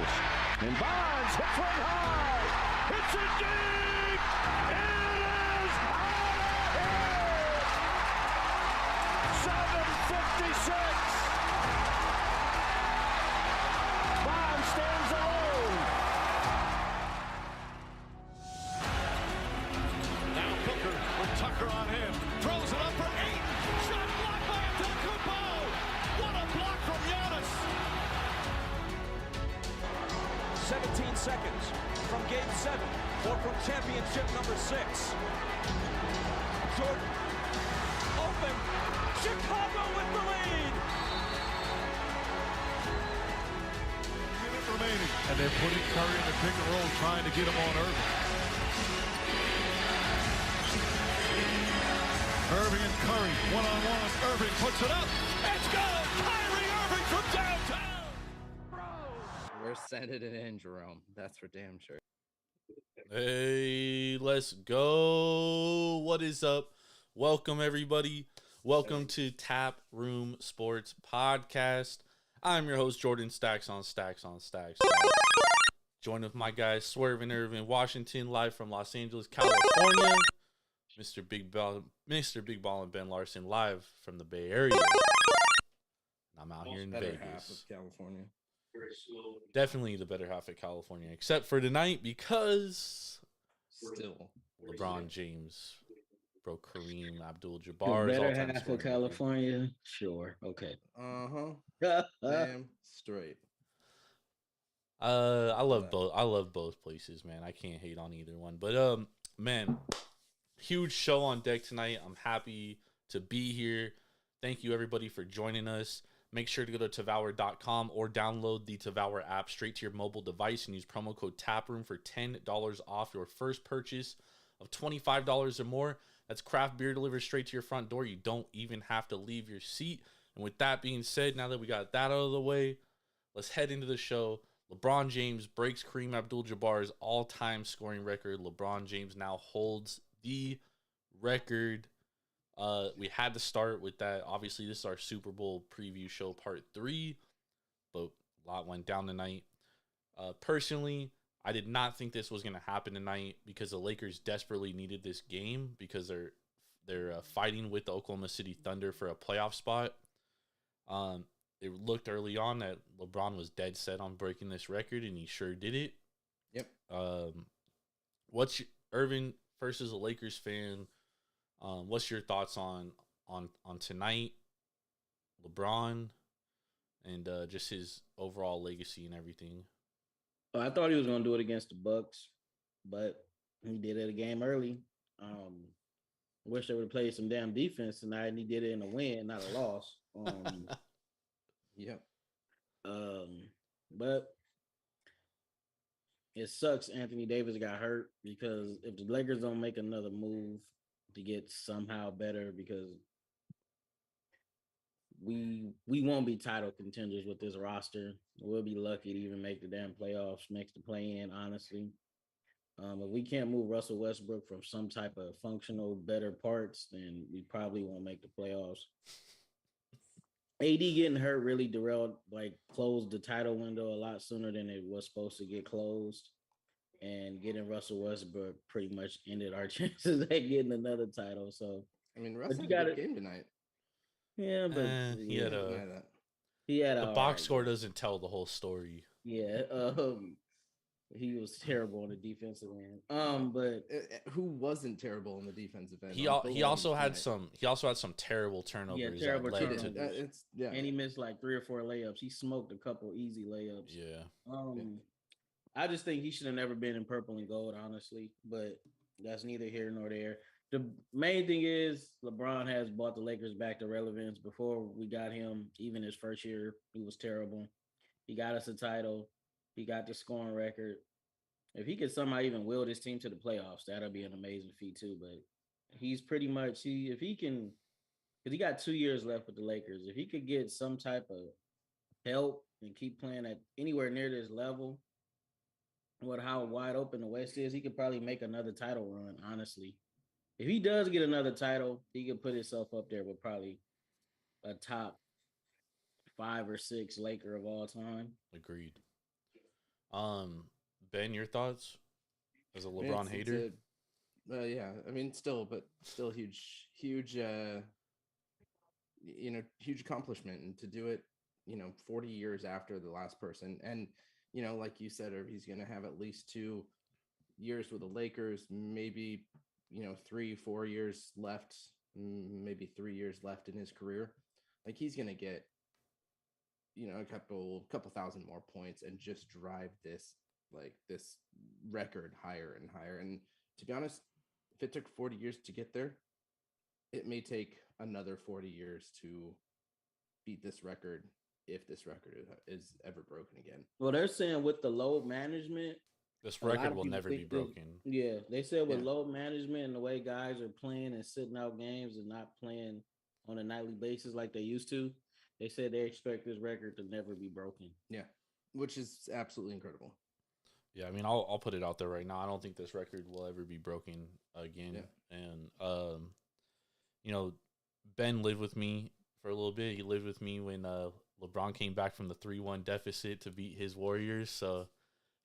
Bulls. And Bonds hits one high. Hits it deep. It is out of here. 7:56. Bonds stands alone. Now Booker with Tucker on him. Throws it up for 8. Shot blocked by Antetokounmpo. What a block from Giannis. 17 seconds from Game 7 or from championship number 6. Jordan, open. Chicago with the lead. Minute remaining. And they're putting Curry in the pick and roll, trying to get him on Irving. Irving and Curry, one-on-one. Irving puts it up. It's good. Kyrie Irving from downtown. We're sending it in, Jerome. That's for damn sure. Hey, let's go. What is up? Welcome, everybody. Welcome to Tap Room Sports Podcast. I'm your host, Jordan Stacks on Stacks on Stacks. Joined with my guys, Swerve and Irvin, Washington, live from Los Angeles, California. Mr. Big Ball and Ben Larson, live from the Bay Area. I'm out here in Vegas. Half of California. Definitely the better half of California, except for tonight because Still, LeBron James broke Kareem Abdul-Jabbar's better all-time half scoring of California. Sure. Okay. Damn straight. I love both. I love both places, man. I can't hate on either one. But man, huge show on deck tonight. I'm happy to be here. Thank you everybody for joining us. Make sure to go to Tavour.com or download the Tavour app straight to your mobile device and use promo code TAPROOM for $10 off your first purchase of $25 or more. That's craft beer delivered straight to your front door. You don't even have to leave your seat. And with that being said, now that we got that out of the way, let's head into the show. LeBron James breaks Kareem Abdul-Jabbar's all-time scoring record. LeBron James now holds the record. We had to start with that. Obviously, this is our Super Bowl preview show, part 3, but a lot went down tonight. Personally, I did not think this was going to happen tonight because the Lakers desperately needed this game because they're fighting with the Oklahoma City Thunder for a playoff spot. It looked early on that LeBron was dead set on breaking this record, and he sure did it. Yep. Irvin, first as a Lakers fan, what's your thoughts on tonight, LeBron, and just his overall legacy and everything? Well, I thought he was going to do it against the Bucks, but he did it a game early. Wish they would have played some damn defense tonight, and he did it in a win, not a loss. Yep. But it sucks Anthony Davis got hurt because if the Lakers don't make another move to get somehow better, because we won't be title contenders with this roster. We'll be lucky to even make the damn playoffs, makes the play-in, honestly. If we can't move Russell Westbrook from some type of functional better parts, then we probably won't make the playoffs. AD getting hurt really closed the title window a lot sooner than it was supposed to get closed. And getting Russell Westbrook pretty much ended our chances at getting another title. So, I mean, Russell had a good game tonight. Yeah, but he had the box score doesn't tell the whole story. Yeah, he was terrible on the defensive end. But who wasn't terrible on the defensive end? He also had some terrible turnovers. Yeah, terrible turnovers. Yeah, and he missed like 3 or 4 layups. He smoked a couple easy layups. Yeah. I just think he should have never been in purple and gold, honestly. But that's neither here nor there. The main thing is LeBron has brought the Lakers back to relevance. Before we got him, even his first year, he was terrible. He got us a title. He got the scoring record. If he could somehow even will this team to the playoffs, that'll be an amazing feat too. But he's pretty much if he can, because he got 2 years left with the Lakers. If he could get some type of help and keep playing at anywhere near this level, how wide open the West is, he could probably make another title run. Honestly, if he does get another title, he could put himself up there with probably a top 5 or 6 Laker of all time. Agreed. Ben, your thoughts as a I mean, LeBron hater? Yeah, I mean, still huge, huge accomplishment, and to do it, 40 years after the last person, and like you said, or he's gonna have at least 2 years with the Lakers, maybe 3-4 years left, maybe 3 years left in his career. Like he's gonna get a couple thousand more points and just drive this record higher and higher. And to be honest, if it took 40 years to get there, it may take another 40 years to beat this record, if this record is ever broken again. Well, they're saying with the load management, This a lot record of will people never be think that- broken. Yeah, they said with Yeah. load management and the way guys are playing and sitting out games and not playing on a nightly basis like they used to, they said they expect this record to never be broken. Yeah, which is absolutely incredible. Yeah, I mean, I'll put it out there right now. I don't think this record will ever be broken again. Yeah. And Ben lived with me for a little bit. He lived with me when LeBron came back from the 3-1 deficit to beat his Warriors. So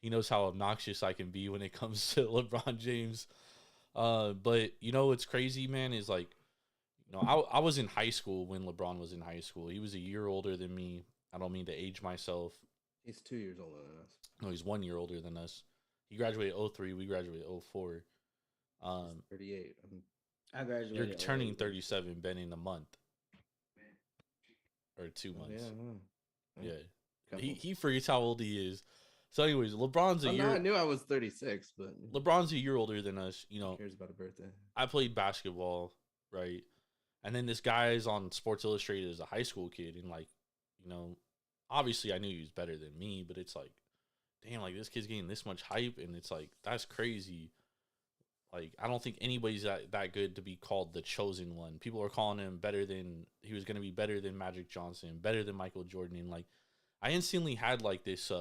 he knows how obnoxious I can be when it comes to LeBron James. But what's crazy, man, is like, I was in high school when LeBron was in high school. He was a year older than me. I don't mean to age myself. He's 2 years older than us. No, he's 1 year older than us. He graduated 03. We graduated 04. He's 38. I graduated. You're turning 37, Ben, in a month or 2 months. Yeah. Yeah. He forgets how old he is. So, anyways, LeBron's a year. No, I knew I was 36, but LeBron's a year older than us. who cares about a birthday? I played basketball, right? And then this guy is on Sports Illustrated as a high school kid, and obviously I knew he was better than me, but it's like, damn, like this kid's getting this much hype, and it's like that's crazy. Like I don't think anybody's that good to be called the chosen one. People are calling him he was going to be better than Magic Johnson, better than Michael Jordan, and like I instantly had like this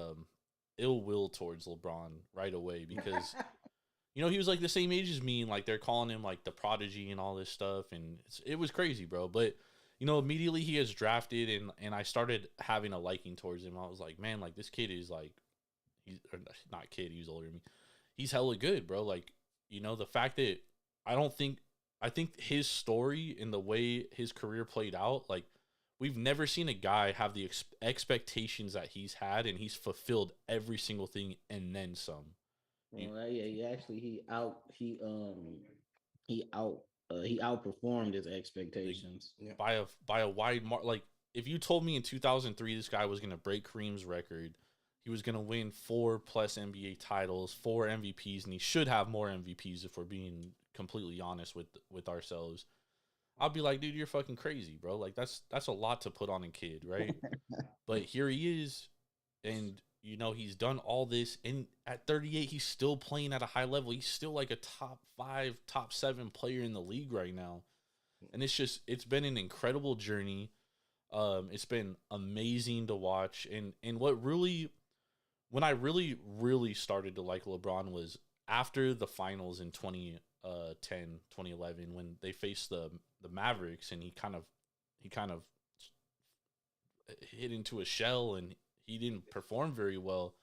ill will towards LeBron right away because he was like the same age as me, and like they're calling him like the prodigy and all this stuff, and it was crazy, bro. But immediately he gets drafted, and I started having a liking towards him. I was like, man, like this kid is like, he's not kid, he was older than me. He's hella good, bro. Like, the fact that I think his story and the way his career played out, like we've never seen a guy have the expectations that he's had, and he's fulfilled every single thing and then some. Well, yeah, he outperformed his expectations. By a wide mark. Like if you told me in 2003 this guy was gonna break Kareem's record, he was gonna win 4+ NBA titles, 4 MVPs, and he should have more MVPs if we're being completely honest with ourselves, I'll be like, dude, you're fucking crazy, bro. Like that's a lot to put on a kid, right? But here he is, and he's done all this, and at 38, he's still playing at a high level. He's still like a top 5, top 7 player in the league right now. And it's been an incredible journey. It's been amazing to watch. And when I really, really started to like LeBron was after the finals in 2011, when they faced the Mavericks, and he kind of hit into a shell, and he didn't perform very well.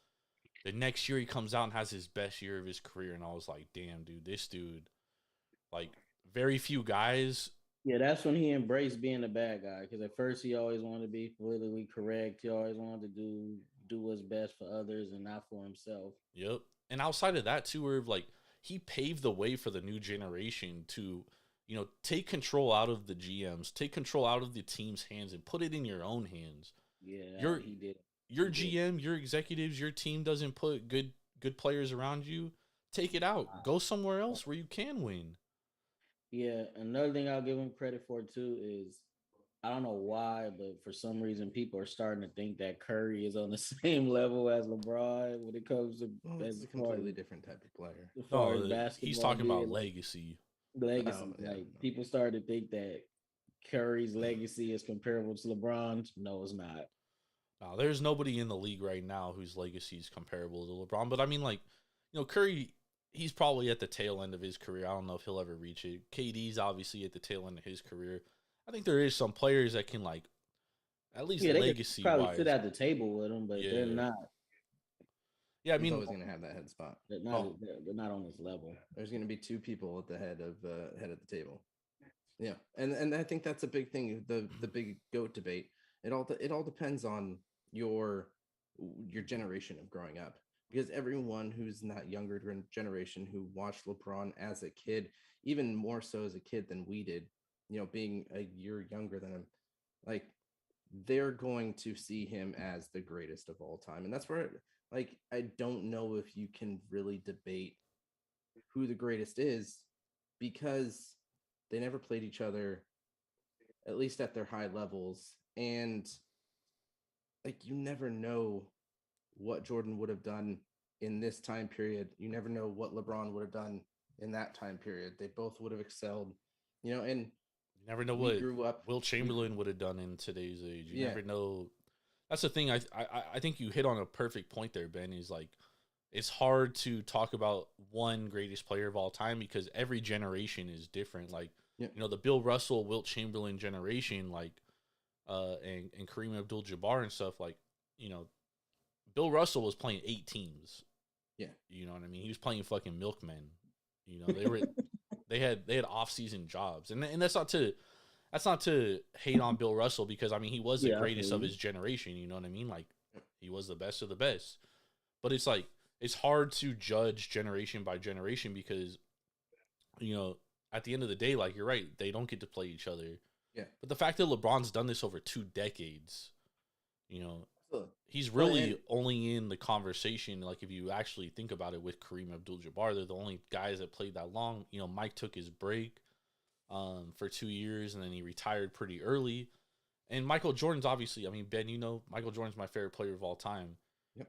The next year he comes out and has his best year of his career, and I was like, damn, dude, this dude, like very few guys. Yeah, that's when he embraced being a bad guy, because at first he always wanted to be politically correct. He always wanted to do what's best for others and not for himself. Yep. And outside of that too, where like he paved the way for the new generation to, take control out of the GMs, take control out of the team's hands, and put it in your own hands. Yeah, he did. Your GM, your executives, your team doesn't put good players around you. Take it out. Go somewhere else where you can win. Yeah, another thing I'll give him credit for too is, I don't know why, but for some reason people are starting to think that Curry is on the same level as LeBron when it comes to It's a completely different type of player. as far as basketball. He's talking about being, legacy. People started to think that Curry's legacy is comparable to LeBron's. No, it's not. Now, there's nobody in the league right now whose legacy is comparable to LeBron. But I mean, like, Curry, he's probably at the tail end of his career. I don't know if he'll ever reach it. KD's obviously at the tail end of his career. I think there is some players that can, like, at least legacy probably sit at the table with him, but they're not. Yeah, I He's mean, always going to have that head spot. They're not on his level. There's going to be two people at the head of the table. Yeah, and I think that's a big thing. The big GOAT debate. It all depends on your generation of growing up, because everyone who's in that younger generation who watched LeBron as a kid, even more so as a kid than we did, being a year younger than him, like they're going to see him as the greatest of all time. And that's where, like, I don't know if you can really debate who the greatest is, because they never played each other, at least at their high levels. And like, you never know what Jordan would have done in this time period. You never know what LeBron would have done in that time period. They both would have excelled, and you never know we what grew up. Will Chamberlain would have done in today's age. You Yeah. never know. That's the thing. I think you hit on a perfect point there, Ben. Is like, it's hard to talk about one greatest player of all time because every generation is different. Like, Yeah. the Bill Russell, Wilt Chamberlain generation, like, and Kareem Abdul-Jabbar and stuff, like, Bill Russell was playing 8 teams. Yeah. You know what I mean? He was playing fucking milkmen. They were they had off-season jobs. And that's not to hate on Bill Russell, because I mean he was the greatest of his generation, you know what I mean? Like, he was the best of the best. But it's like, it's hard to judge generation by generation because at the end of the day, like, you're right, they don't get to play each other. Yeah. But the fact that LeBron's done this over 2 decades, Absolutely. he's really only in the conversation, like, if you actually think about it, with Kareem Abdul-Jabbar. They're the only guys that played that long. Mike took his break for 2 years, and then he retired pretty early. And Michael Jordan's obviously, I mean, Ben, Michael Jordan's my favorite player of all time. Yep.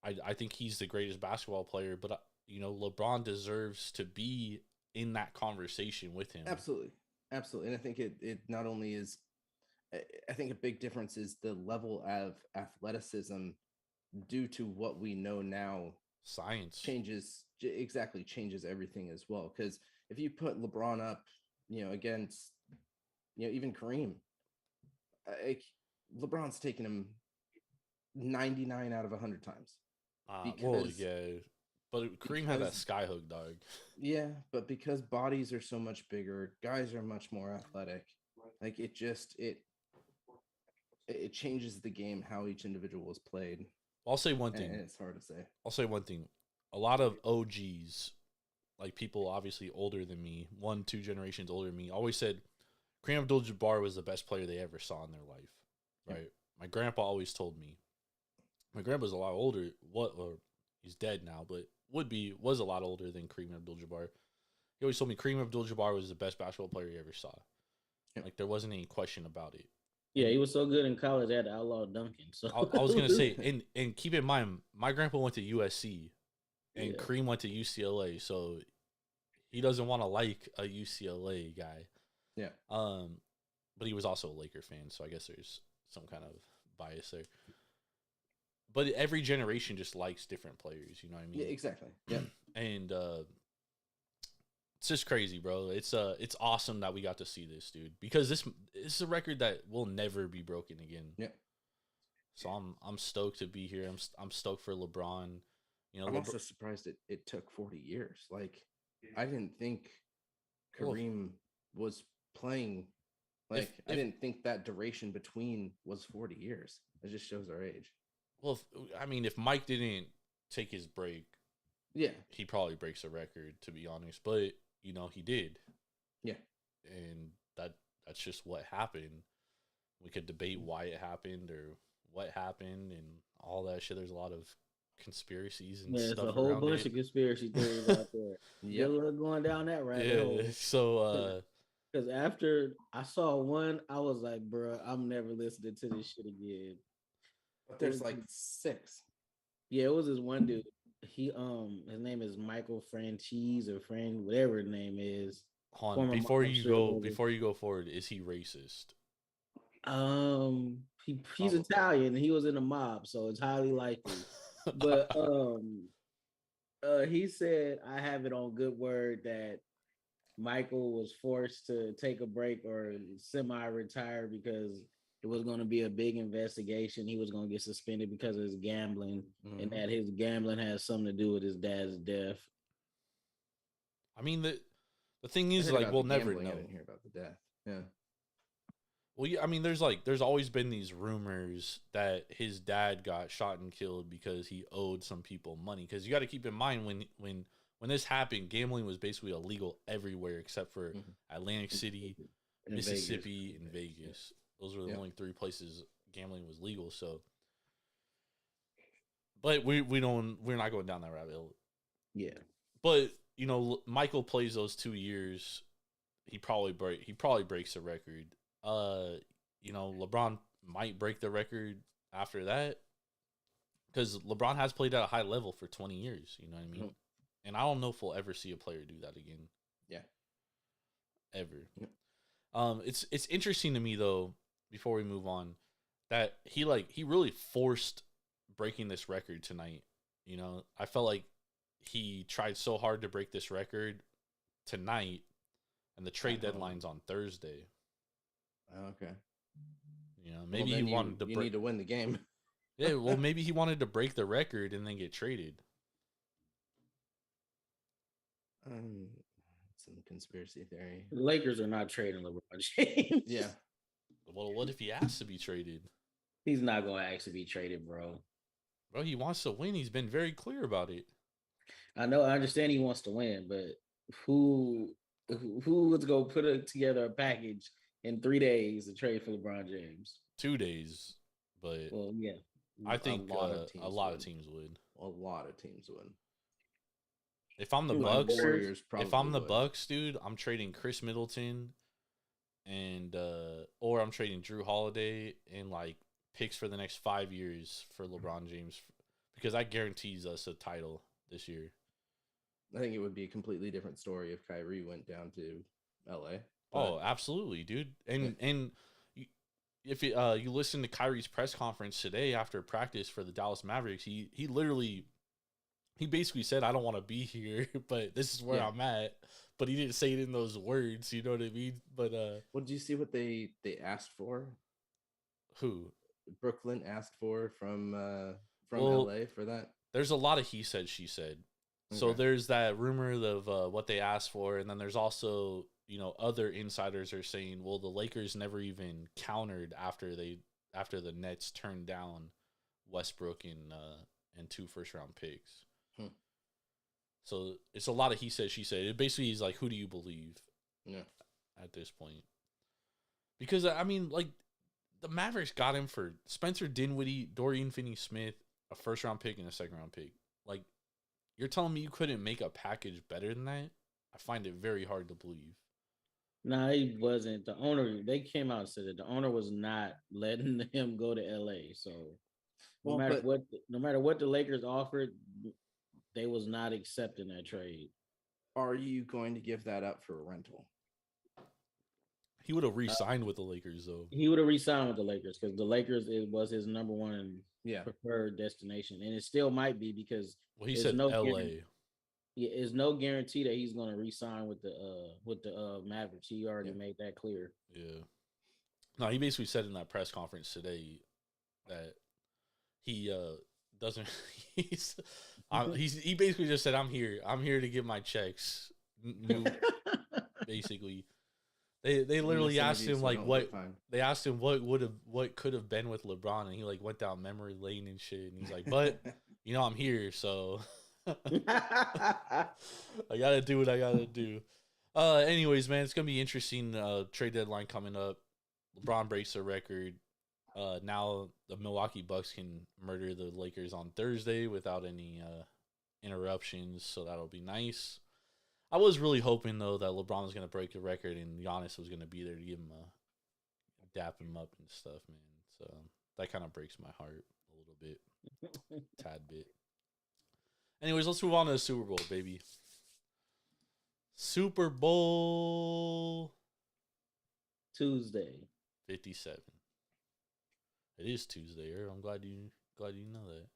I think he's the greatest basketball player, but LeBron deserves to be in that conversation with him. Absolutely. And I think it not only is, I think a big difference is the level of athleticism due to what we know now. Science changes everything as well. Because if you put LeBron up, against, even Kareem, LeBron's taken him 99 out of 100 times. But Kareem had that skyhook, dog. Yeah, but because bodies are so much bigger, guys are much more athletic. Like, it changes the game how each individual is played. I'll say one thing. And it's hard to say. I'll say one thing. A lot of OGs, like people obviously older than me, 1-2 generations older than me, always said Kareem Abdul-Jabbar was the best player they ever saw in their life. Right? Yeah. My grandpa always told me. My grandpa's a lot older. He's dead now, but was a lot older than Kareem Abdul-Jabbar. He always told me Kareem Abdul-Jabbar was the best basketball player he ever saw. Yeah. Like, there wasn't any question about it. Yeah, he was so good in college, they had to outlaw dunking. So I was gonna say, and keep in mind, my grandpa went to USC, and Kareem went to UCLA, so he doesn't want to like a UCLA guy. Yeah. But he was also a Laker fan, so I guess there's some kind of bias there. But every generation just likes different players, you know what I mean? Yeah, exactly. Yeah. And it's just crazy, bro. It's awesome that we got to see this, dude, because this is a record that will never be broken again. Yeah. So I'm stoked to be here. I'm stoked for LeBron. I'm also surprised it took 40 years. Like, I didn't think Kareem was playing. Like, I didn't think that duration between was 40 years. It just shows our age. Well, if Mike didn't take his break, yeah, he probably breaks a record, to be honest. But he did. Yeah, and that's just what happened. We could debate why it happened or what happened and all that shit. There's a lot of conspiracies and stuff. There's a whole bunch of conspiracy theories out there. Yeah, going down that rabbit hole. So, because after I saw one, I was like, bro, I'm never listening to this shit again. But there's like 6. Yeah, it was this one dude. He his name is Michael Franchise or Fran, whatever his name is. Before you go forward, is he racist? He's Italian. He was in a mob, so it's highly likely. But he said, I have it on good word that Michael was forced to take a break or semi-retire because it was going to be a big investigation. He was going to get suspended because of his gambling, and that his gambling has something to do with his dad's death. I mean, the thing is, I heard like, about we'll the never gambling, know. I didn't hear about the death. Yeah. Well, yeah, I mean, there's always been these rumors that his dad got shot and killed because he owed some people money. Because you got to keep in mind when this happened, gambling was basically illegal everywhere except for Atlantic City, In Mississippi, and Vegas. Those were the only 3 places gambling was legal. So, but we're not going down that rabbit hole. Yeah. But you know, Michael plays those 2 years. He probably breaks the record. You know, LeBron might break the record after that because LeBron has played at a high level for 20 years. You know what I mean? And I don't know if we'll ever see a player do that again. Yeah. Ever. Yeah. It's interesting to me though, before we move on, that he really forced breaking this record tonight. You know, I felt like he tried so hard to break this record tonight, and the trade deadline's on Thursday. Okay. You know, maybe he wanted to. You need to win the game. Yeah, well, maybe he wanted to break the record and then get traded. Some conspiracy theory. The Lakers are not trading LeBron James. Yeah. Well, what if he asks to be traded? He's not going to actually be traded, bro. Bro, he wants to win. He's been very clear about it. I understand he wants to win, but who was going to put together a package in 3 days to trade for LeBron James? 2 days, but well, yeah, I think a lot of teams would. A lot of teams would. If I'm the Like Bucks, Warriors if I'm the would. Bucks, dude, I'm trading Chris Middleton, and or I'm trading Drew Holiday and like picks for the next 5 years for LeBron James, because that guarantees us a title this year. I think it would be a completely different story if Kyrie went down to LA. Oh, absolutely, dude. And if you listen to Kyrie's press conference today after practice for the Dallas Mavericks, he basically said, "I don't want to be here, but this is where I'm at." But he didn't say it in those words, you know what I mean? But well, did you see what they asked for? Who? Brooklyn asked for from LA for that? There's a lot of he said, she said. Okay. So there's that rumor of what they asked for, and then there's also, you know, other insiders are saying, well, the Lakers never even countered after the Nets turned down Westbrook and 2 first-round picks. So it's a lot of he said, she said. It basically is like, who do you believe? Yeah. At this point. Because, I mean, like, the Mavericks got him for Spencer Dinwiddie, Dorian Finney-Smith, a first-round pick, and a second-round pick. Like, you're telling me you couldn't make a package better than that? I find it very hard to believe. No, he wasn't. The owner, they came out and said that the owner was not letting him go to LA. So no matter what the Lakers offered, they was not accepting that trade. Are you going to give that up for a rental? He would have re-signed with the Lakers, though. He would have re-signed with the Lakers because the Lakers was his number one preferred destination, and it still might be because he said LA. There's no guarantee that he's going to re-sign with the Mavericks. He already made that clear. Yeah. No, he basically said in that press conference today that he doesn't. He basically just said, "I'm here. I'm here to get my checks." Basically, they literally asked him like what they asked him what could have been with LeBron, and he like went down memory lane and shit, and he's like, "But you know, I'm here, so." I gotta do what I gotta do. Anyways, man, it's gonna be interesting. Trade deadline coming up. LeBron breaks the record. Now the Milwaukee Bucks can murder the Lakers on Thursday without any interruptions, so that'll be nice. I was really hoping though that LeBron was gonna break the record and Giannis was gonna be there to give him dap him up and stuff, man. So that kind of breaks my heart a little bit, tad bit. Anyways, let's move on to the Super Bowl, baby. Super Bowl Tuesday 57. It is Tuesday, Earl. I'm glad you know that.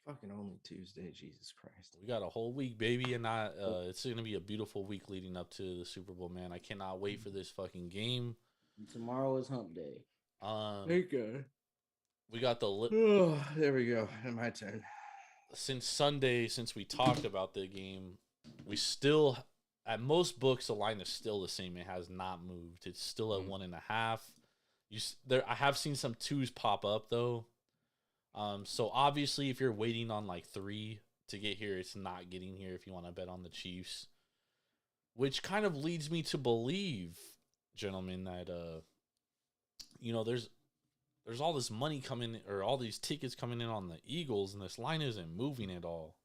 Fucking only Tuesday, Jesus Christ. We got a whole week, baby, and it's gonna be a beautiful week leading up to the Super Bowl, man. I cannot wait for this fucking game. Tomorrow is hump day. Okay. We got the Oh, there we go. My turn. since Sunday, since we talked about the game, we still at most books the line is still the same. It has not moved. It's still at 1.5. There, I have seen some 2s pop up though. So obviously, if you're waiting on like 3 to get here, it's not getting here. If you want to bet on the Chiefs, which kind of leads me to believe, gentlemen, that there's all this money coming or all these tickets coming in on the Eagles, and this line isn't moving at all.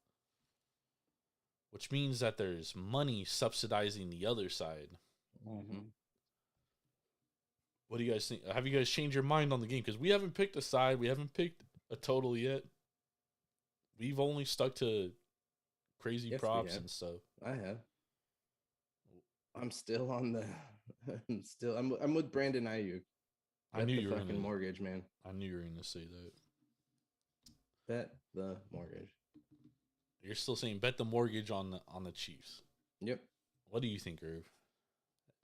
Which means that there's money subsidizing the other side. Mm-hmm. What do you guys think? Have you guys changed your mind on the game? Because we haven't picked a side. We haven't picked a total yet. We've only stuck to crazy props and stuff. I have. I'm still on the. I'm with Brandon Ayuk. I knew you were fucking mortgage, man. I knew you were gonna say that. Bet the mortgage. You're still saying bet the mortgage on the Chiefs. Yep. What do you think, Irv?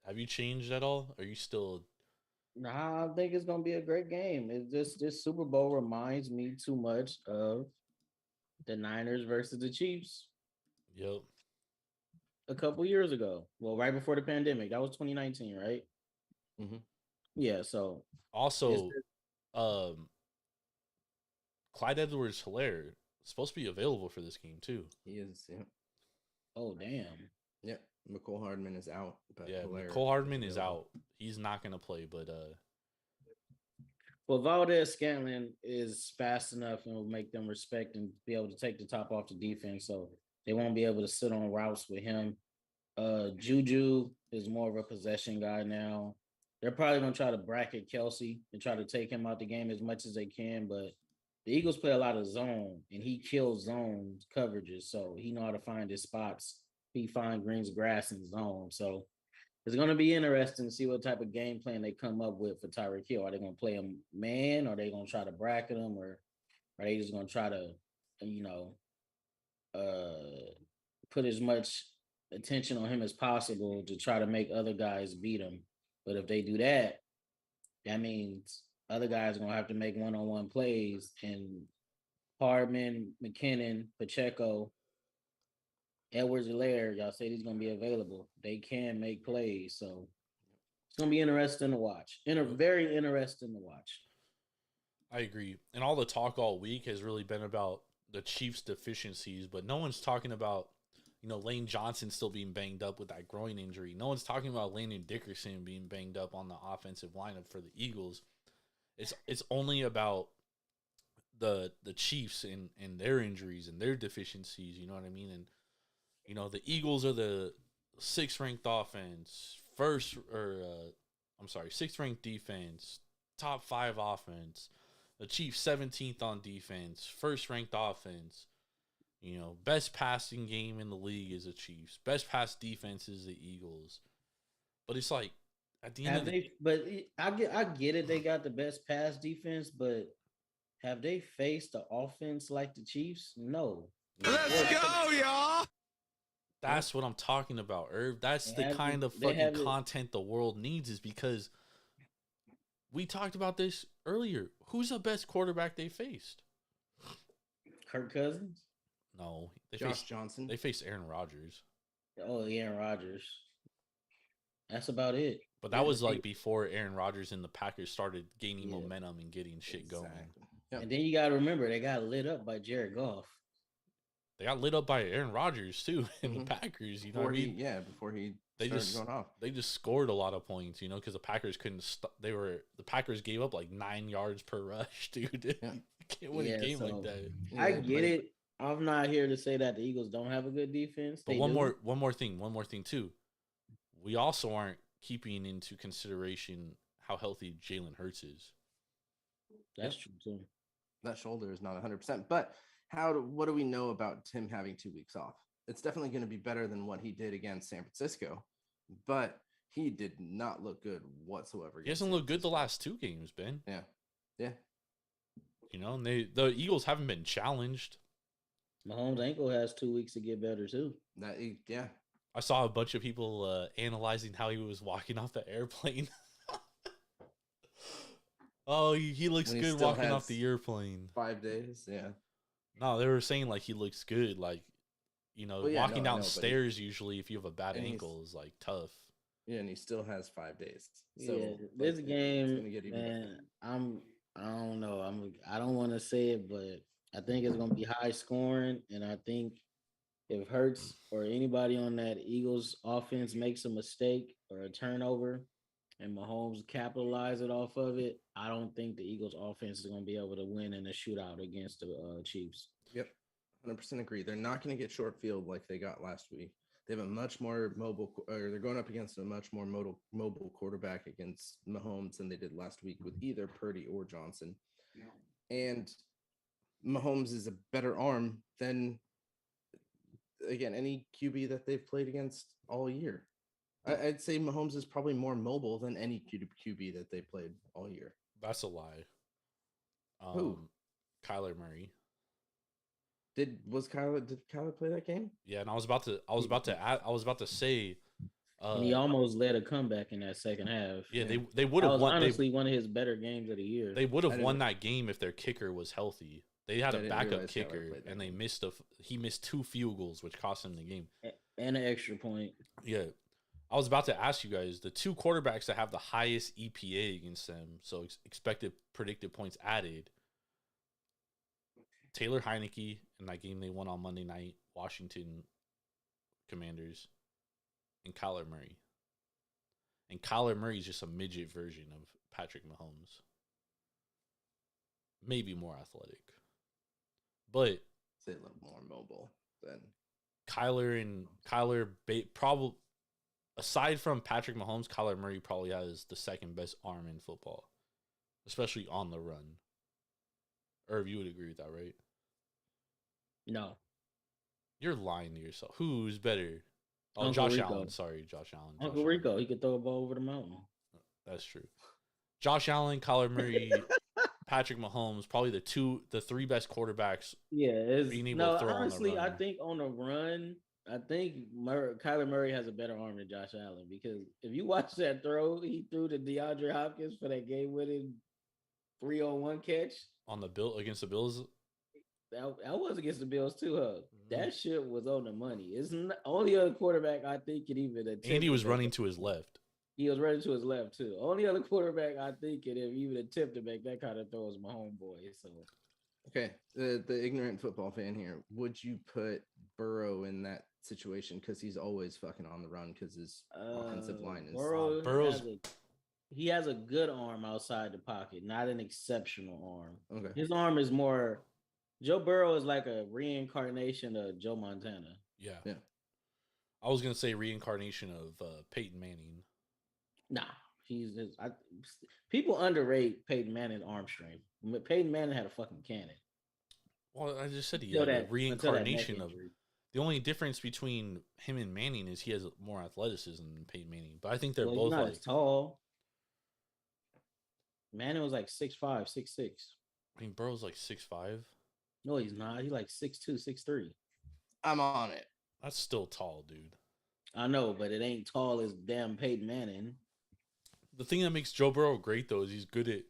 Have you changed at all? Are you still? Nah, I think it's gonna be a great game. It just this Super Bowl reminds me too much of the Niners versus the Chiefs Yep. a couple years ago. Well, right before the pandemic. That was 2019, right? Mm-hmm. Yeah. So Also, Clyde Edwards-Helaire supposed to be available for this game too. He is. Yeah. oh damn. Yep. McCole Hardman is out. But Yeah, Hilaire Cole Hardman is available. out. He's not gonna play, but Well, Valdez Scantling is fast enough and will make them respect and be able to take the top off the defense. So they won't be able to sit on routes with him. Juju is more of a possession guy now. They're probably gonna try to bracket Kelsey and try to take him out the game as much as they can, but the Eagles play a lot of zone and he kills zone coverages, so he know how to find his spots. He find greens grass in zone. So it's going to be interesting to see what type of game plan they come up with for Tyreek Hill. Are they going to play him man? Or are they going to try to bracket him? Or are they just going to try to, put as much attention on him as possible to try to make other guys beat him? But if they do that, that means other guys are going to have to make one-on-one plays. And Hardman, McKinnon, Pacheco, Edwards-Helaire, y'all say he's going to be available. They can make plays, so it's going to be interesting to watch. Very interesting to watch. I agree. And all the talk all week has really been about the Chiefs' deficiencies, but no one's talking about, Lane Johnson still being banged up with that groin injury. No one's talking about Landon Dickerson being banged up on the offensive lineup for the Eagles. It's only about the Chiefs and their injuries and their deficiencies, you know what I mean? And the Eagles are the 6th ranked offense, 6th ranked defense, top 5 offense. The Chiefs 17th on defense, 1st ranked offense. Best passing game in the league is the Chiefs. Best pass defense is the Eagles. But it's like at the end of the But I get it. They got the best pass defense, but have they faced the offense like the Chiefs? No. Let's go, y'all. That's what I'm talking about, Irv. That's the kind of fucking content the world needs, is because we talked about this earlier. Who's the best quarterback they faced? Kirk Cousins? No. Josh Johnson. They faced Aaron Rodgers. Oh, Aaron Rodgers. That's about it. But that was like before Aaron Rodgers and the Packers started gaining momentum and getting shit going. Yep. And then you got to remember, they got lit up by Jared Goff. They got lit up by Aaron Rodgers too in the Packers. Before he started going off. They just scored a lot of points, because the Packers couldn't stop. The Packers gave up like 9 yards per rush, dude. Yeah. You can't win a game like that. I get it. I'm not here to say that the Eagles don't have a good defense. But one more thing too. We also aren't keeping into consideration how healthy Jalen Hurts is. That's true too. That shoulder is not 100%. But what do we know about him having 2 weeks off? It's definitely going to be better than what he did against San Francisco, but he did not look good whatsoever. He hasn't looked good the last 2 games, Ben. Yeah. And the Eagles haven't been challenged. Mahomes' ankle has 2 weeks to get better too. I saw a bunch of people analyzing how he was walking off the airplane. Oh, he looks When he good still walking off has the airplane. 5 days. Yeah. No, they were saying like he looks good. Like, Well, yeah, walking no, I know, but downstairs usually if you have a bad and he's- ankle is like tough. Yeah, and he still has 5 days. So Yeah, like, this it's game, gonna get even better. man. I don't know. I don't want to say it, but I think it's gonna be high scoring, and I think if Hurts or anybody on that Eagles offense makes a mistake or a turnover, and Mahomes capitalize it off of it, I don't think the Eagles offense is gonna be able to win in a shootout against the Chiefs. Yep, 100% agree. They're not going to get short field like they got last week. They have a much more mobile, or they're going up against a much more mobile quarterback against Mahomes than they did last week with either Purdy or Johnson. And Mahomes is a better arm than, again, any QB that they've played against all year. I'd say Mahomes is probably more mobile than any QB that they played all year. That's a lie. Who? Kyler Murray. Did Kyler play that game? Yeah, and I was about to say And he almost led a comeback in that second half. yeah, Yeah. they would That have was won. honestly one of his better games of the year. They would have I won didn't- that game if their kicker was healthy. They had I a didn't backup realize Kyler kicker, played that and game. he missed 2 field goals, which cost him the game. And an extra point. Yeah, I was about to ask you guys the 2 quarterbacks that have the highest EPA against them, so expected predicted points added. Taylor Heineke in that game they won on Monday night, Washington Commanders, and Kyler Murray. And Kyler Murray is just a midget version of Patrick Mahomes. Maybe more athletic. But Say a little more mobile than Kyler probably, aside from Patrick Mahomes, Kyler Murray probably has the second best arm in football, especially on the run. Irv, you would agree with that, right? No. You're lying to yourself. Who's better? Oh, Uncle Josh Rico. Allen. Sorry, Josh Allen. Uncle Rico, he could throw a ball over the mountain. That's true. Josh Allen, Kyler Murray, Patrick Mahomes, probably the 3 best quarterbacks. Yeah, Being able to throw on the honestly, I run. think on the run, I think Kyler Murray has a better arm than Josh Allen because if you watch that throw he threw to DeAndre Hopkins for that game-winning 3-on-1 catch, On the against the Bills. that was against the Bills too, huh? That shit was on the money. It's not, only other quarterback I think could even attempt. And he was to running to his left. He was running to his left too. Only other quarterback I think could have even attempt to make that kind of throw is my homeboy. So okay. The ignorant football fan here. Would you put Burrow in that situation because he's always fucking on the run because his offensive line is Burrow's- he has a good arm outside the pocket, not an exceptional arm. okay. His arm is more. Joe Burrow is like a reincarnation of Joe Montana. Yeah. Yeah. I was gonna say reincarnation of Peyton Manning. Nah, people underrate Peyton Manning's arm strength. Peyton Manning had a fucking cannon. Well, I just said he Until had a that- until that reincarnation neck of. injury. The only difference between him and Manning is he has more athleticism than Peyton Manning. But I think they're Well, both he's not like. as tall. Manning was like 6'5", 6'6". I mean, Burrow's like 6'5". No, he's not. He's like 6'2", 6'3". I'm on it. That's still tall, dude. I know, but it ain't tall as damn Peyton Manning. The thing that makes Joe Burrow great though is he's good at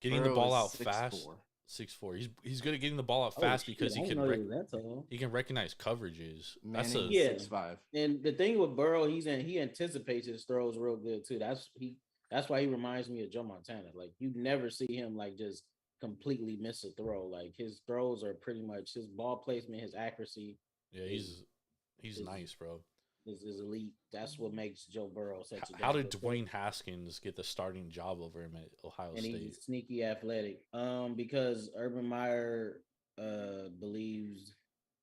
getting Burrow the ball is out 6'4". fast. 6'4". He's good at getting the ball out Oh, fast shit, because I he didn't can know he was that tall. he can recognize coverages. That's Manning a Yeah. 6'5". And the thing with Burrow, he anticipates his throws real good too. That's why he reminds me of Joe Montana. Like you never see him like just completely miss a throw. Like his throws are pretty much his ball placement, his accuracy yeah. He's nice, bro. is elite. That's what makes Joe Burrow such a How did damn good player. Dwayne Haskins get the starting job over him at Ohio And State? he's sneaky athletic. Because Urban Meyer believes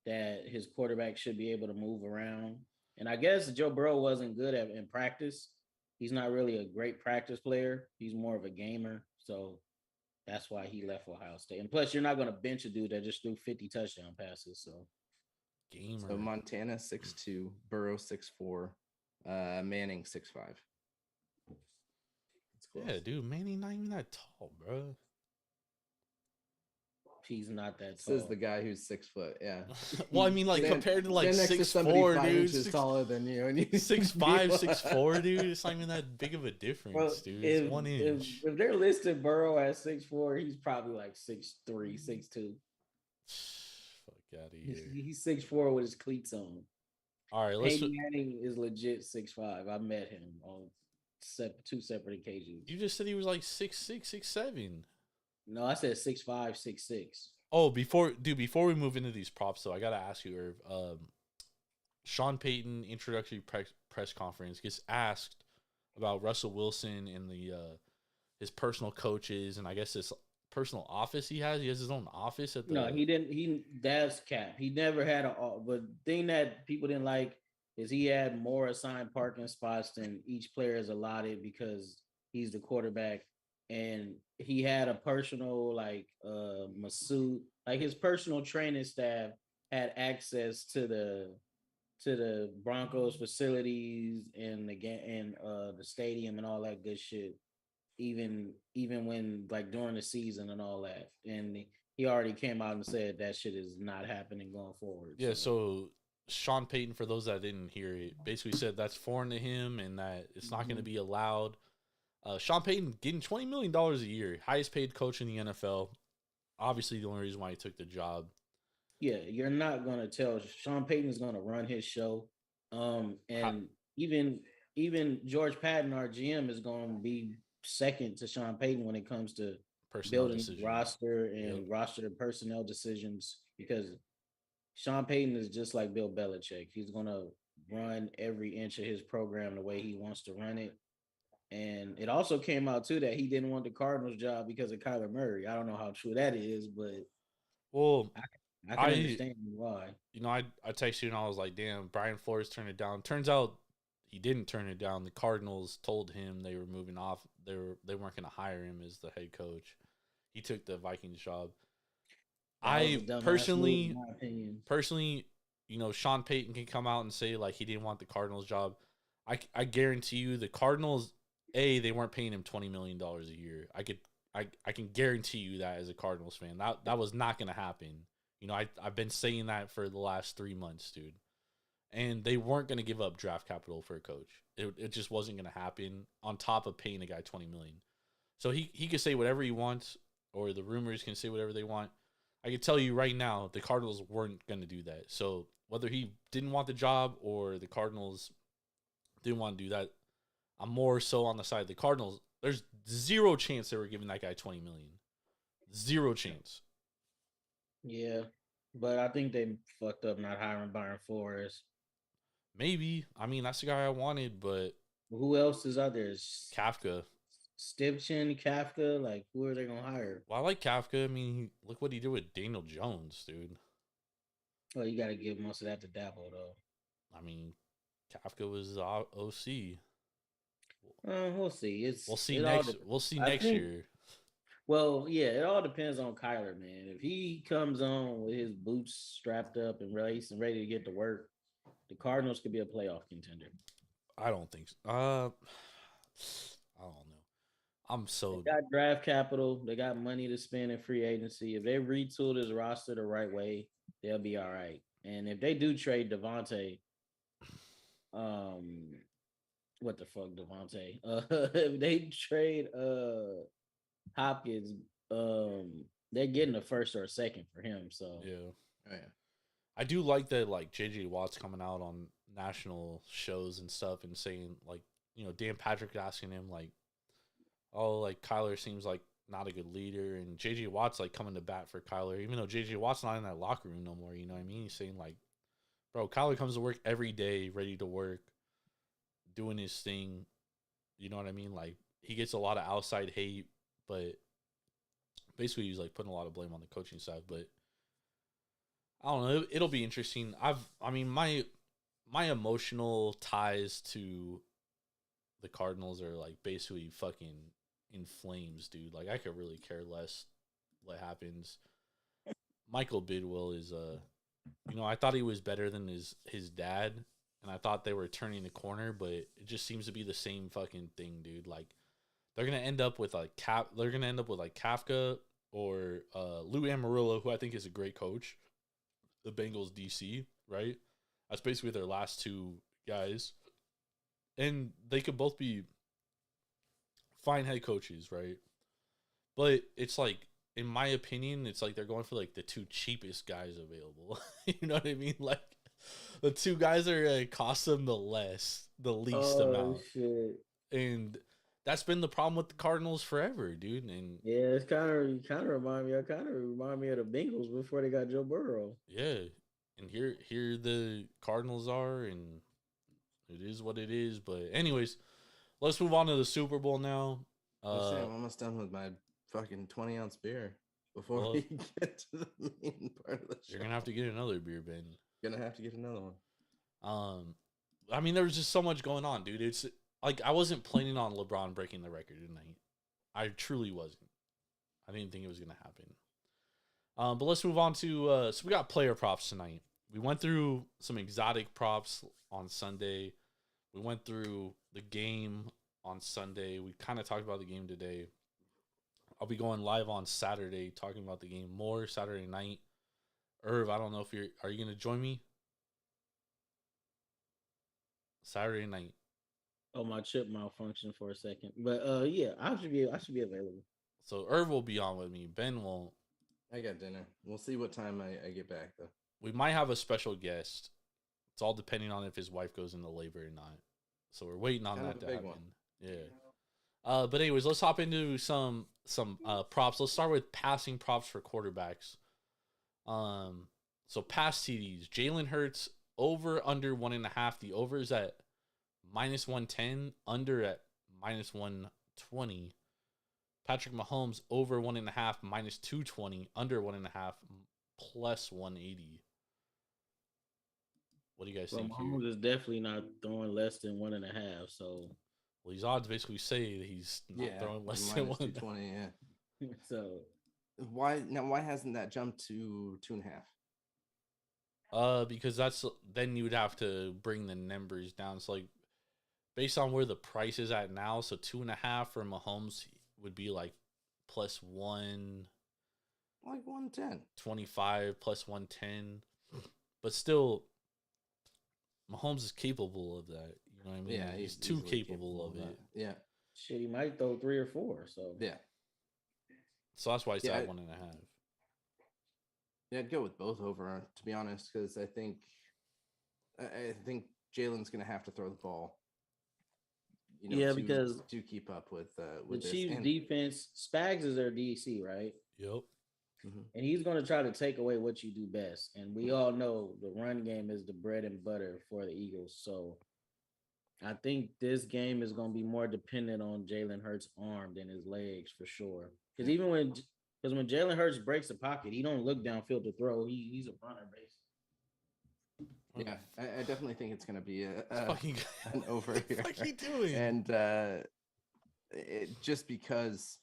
that his quarterback should be able to move around. And I guess Joe Burrow wasn't good in practice. He's not really a great practice player. He's more of a gamer. So that's why he left Ohio State. And plus, you're not going to bench a dude that just threw 50 touchdown passes. So Gamer. So Montana 6'2", Burrow 6'4", Manning 6'5". It's close. Yeah, dude, Manning not even that tall, bro. He's not that Says tall. the guy who's 6 foot. Yeah. Well, I mean, like Stand- compared to like stand next to somebody 6'4", 5 dude, inches taller than you, and you 6'5", 6'4", dude. It's not even that big of a difference, Well, dude. It's 1 inch. if they're listed Burrow at 6'4", he's probably like 6'3", 6'2". Fuck out of here. He's 6'4" with his cleats on. All right, let's. Peyton Manning is legit 6'5". I met him on two separate occasions. You just said he was like 6'6", 6'7". No, I said 6'5", 6'6". Oh, before we move into these props, though, I gotta ask you, Irv. Sean Payton introductory press conference gets asked about Russell Wilson and the his personal coaches, and I guess this personal office he has. He has his own office at the. No, he didn't. That's cap. He never had a. But thing that people didn't like is he had more assigned parking spots than each player is allotted because he's the quarterback, and he had a personal masseuse, like his personal training staff had access to the Broncos facilities and the stadium and all that good shit. Even when like during the season and all that, and he already came out and said that shit is not happening going forward. Yeah, so Sean Payton, for those that didn't hear it, basically said that's foreign to him and that it's not going to be allowed. Sean Payton getting $20 million a year, highest paid coach in the NFL. Obviously, the only reason why he took the job. Yeah, you're not going to tell Sean Payton's going to run his show. And even George Patton, our GM, is going to be second to Sean Payton when it comes to Personnel building decision. roster and roster personnel decisions, because Sean Payton is just like Bill Belichick. He's going to run every inch of his program the way he wants to run it. And it also came out too that he didn't want the Cardinals job because of Kyler Murray. I don't know how true that is, but well, I can understand why. You know, I texted you and I was like, damn, Brian Flores turned it down. Turns out he didn't turn it down. The Cardinals told him they were moving off. They weren't going to hire him as the head coach. He took the Vikings job. I personally, you know, Sean Payton can come out and say like he didn't want the Cardinals job. I guarantee you the Cardinals, they weren't paying him $20 million a year. I can guarantee you that as a Cardinals fan. That was not going to happen. You know, I've been saying that for the last 3 months, dude. And they weren't going to give up draft capital for a coach. It just wasn't going to happen on top of paying a guy $20 million. So he could say whatever he wants, or the rumors can say whatever they want. I can tell you right now, the Cardinals weren't going to do that. So whether he didn't want the job or the Cardinals didn't want to do that, I'm more so on the side of the Cardinals. There's zero chance they were giving that guy $20 million. Zero chance. Yeah, but I think they fucked up not hiring Brian Flores. Maybe. I mean, that's the guy I wanted, but who else is out there? Kafka. Stipchin, Kafka, like who are they gonna hire? Well, I like Kafka. I mean, look what he did with Daniel Jones, dude. Well, you got to give most of that to Dabo, though. I mean, Kafka was the OC. We'll see. We'll see next year. Well, yeah, it all depends on Kyler, man. If he comes on with his boots strapped up and ready to get to work, the Cardinals could be a playoff contender. I don't think so. I don't know. They got draft capital. They got money to spend in free agency. If they retool this roster the right way, they'll be all right. And if they do trade Devontae, what the fuck, Devontae? If they trade Hopkins, they're getting a first or a second for him. So yeah. I do like that, like JJ Watt's coming out on national shows and stuff and saying, like, you know, Dan Patrick asking him like, oh, like Kyler seems like not a good leader, and JJ Watt's like coming to bat for Kyler, even though JJ Watt's not in that locker room no more. You know what I mean? He's saying like, bro, Kyler comes to work every day, ready to work, doing his thing. You know what I mean? Like, he gets a lot of outside hate, but basically he's like putting a lot of blame on the coaching side. But I don't know. It'll be interesting. My emotional ties to the Cardinals are like basically fucking in flames, dude. Like, I could really care less what happens. Michael Bidwill is you know, I thought he was better than his dad, and I thought they were turning the corner, but it just seems to be the same fucking thing, dude. Like, they're gonna end up with like Kafka, or Lou Amarillo, who I think is a great coach, the Bengals DC, right? That's basically their last two guys. And they could both be fine head coaches, right? But it's like, in my opinion, it's like they're going for like the two cheapest guys available. You know what I mean? Like the two guys that are gonna cost them the least amount. Shit. And that's been the problem with the Cardinals forever, dude. And Yeah, it's kind of remind me. I kind of remind me of the Bengals before they got Joe Burrow. yeah, and here the Cardinals are, and it is what it is. But anyways, let's move on to the Super Bowl now. I'm almost done with my fucking 20-ounce beer before we get to the main part of the show. You're gonna have to get another beer, Ben. Gonna have to get another one. I mean, there was just so much going on, dude. It's like I wasn't planning on LeBron breaking the record tonight. I truly wasn't. I didn't think it was gonna happen. But let's move on to so we got player props tonight. We went through some exotic props on Sunday. We went through the game on Sunday. We kind of talked about the game today. I'll be going live on Saturday talking about the game more Saturday night. Irv, I don't know if are you going to join me? Saturday night. Oh, my chip malfunctioned for a second, but yeah, I should be available. So Irv will be on with me. Ben won't. I got dinner. We'll see what time I get back though. We might have a special guest. It's all depending on if his wife goes into labor or not. So we're waiting on that to happen. One. Yeah. But anyways, let's hop into some props. Let's start with passing props for quarterbacks. So pass TDs. Jalen Hurts over under 1.5. The over is at -110. Under at -120. Patrick Mahomes over 1.5 -220. Under 1.5 +180. What do you guys think? Mahomes is definitely not throwing less than 1.5. So, well, these odds basically say that he's not throwing less than 220. Yeah. So why hasn't that jumped to 2.5? Because then you would have to bring the numbers down. So like based on where the price is at now, so 2.5 for Mahomes would be like +1, like 110, 25 +110, but still. Mahomes is capable of that. You know what I mean? Yeah, he's too capable of it. Yeah. Shit, he might throw 3 or 4. So yeah. So that's why it's at 1.5. Yeah, I'd go with both over, to be honest, because I think Jalen's gonna have to throw the ball. You know, because to keep up with the this. Chiefs' defense, Spags is their DC, right? Yep. Mm-hmm. And he's going to try to take away what you do best. And we all know the run game is the bread and butter for the Eagles. So I think this game is going to be more dependent on Jalen Hurts' arm than his legs for sure. Because when Jalen Hurts breaks the pocket, he don't look downfield to throw. He's a runner base. Yeah, I definitely think it's going to be an over here. What are you doing? And just because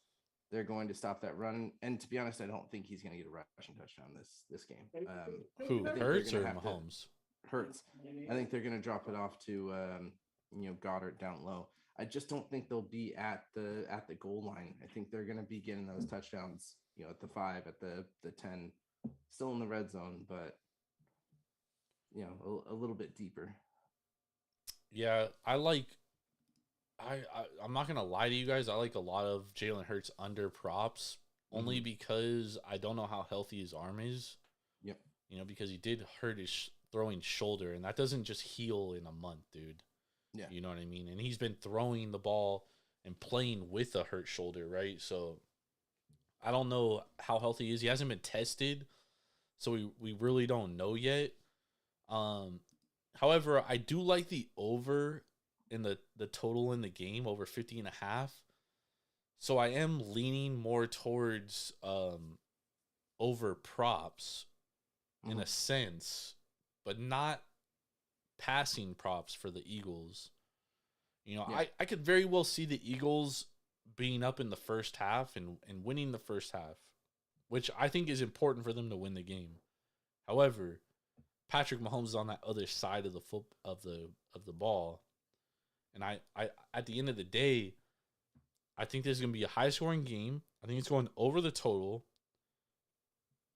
they're going to stop that run, and to be honest, I don't think he's going to get a rushing touchdown this game. Who, Hurts or Mahomes? Hurts. I think they're going to drop it off to Goddard down low. I just don't think they'll be at the goal line. I think they're going to be getting those touchdowns, at the 5, at the 10, still in the red zone, but a little bit deeper. Yeah, I'm not gonna lie to you guys. I like a lot of Jalen Hurts under props only because I don't know how healthy his arm is. Yep. Because he did hurt his throwing shoulder, and that doesn't just heal in a month, dude. Yeah. You know what I mean? And he's been throwing the ball and playing with a hurt shoulder, right? So I don't know how healthy he is. He hasn't been tested, so we really don't know yet. However, I do like the over in the total in the game, over 50.5. So I am leaning more towards over props in a sense, but not passing props for the Eagles. I could very well see the Eagles being up in the first half and winning the first half, which I think is important for them to win the game. However, Patrick Mahomes is on that other side of the ball. And I at the end of the day, I think this is going to be a high-scoring game. I think it's going over the total.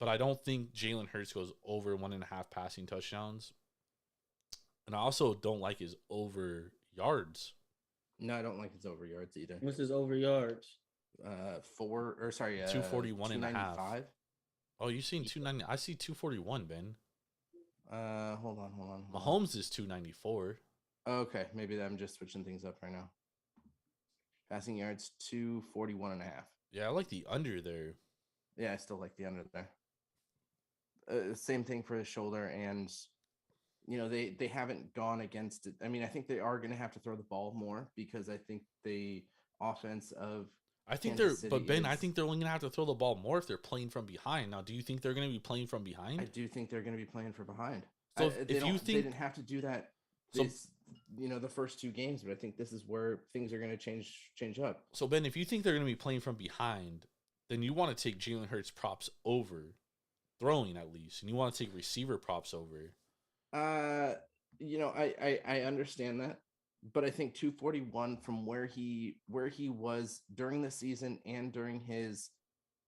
but I don't think Jalen Hurts goes over 1.5 passing touchdowns. And I also don't like his over yards. No, I don't like his over yards either. What's his over yards? 241 and a half. 295. Oh, you seen 290? I see 241, Ben. Hold on. Mahomes is 294. Okay, maybe I'm just switching things up right now. Passing yards 241 and a half. Yeah, I like the under there. Yeah, I still like the under there. Same thing for his shoulder, and they haven't gone against it. I mean, I think they are going to have to throw the ball more because I think the offense of I think Kansas they're, but City Ben, I is- think they're only gonna have to throw the ball more if they're playing from behind. Now, do you think they're gonna be playing from behind? I do think they're going to be playing for behind. So They if you they think didn't have to do that So- this, the first two games, but I think this is where things are going to change up. so, Ben, if you think they're gonna be playing from behind, then you want to take Jalen Hurts props over throwing at least, and you want to take receiver props over. I understand that, but I think 241 from where he was during the season and during his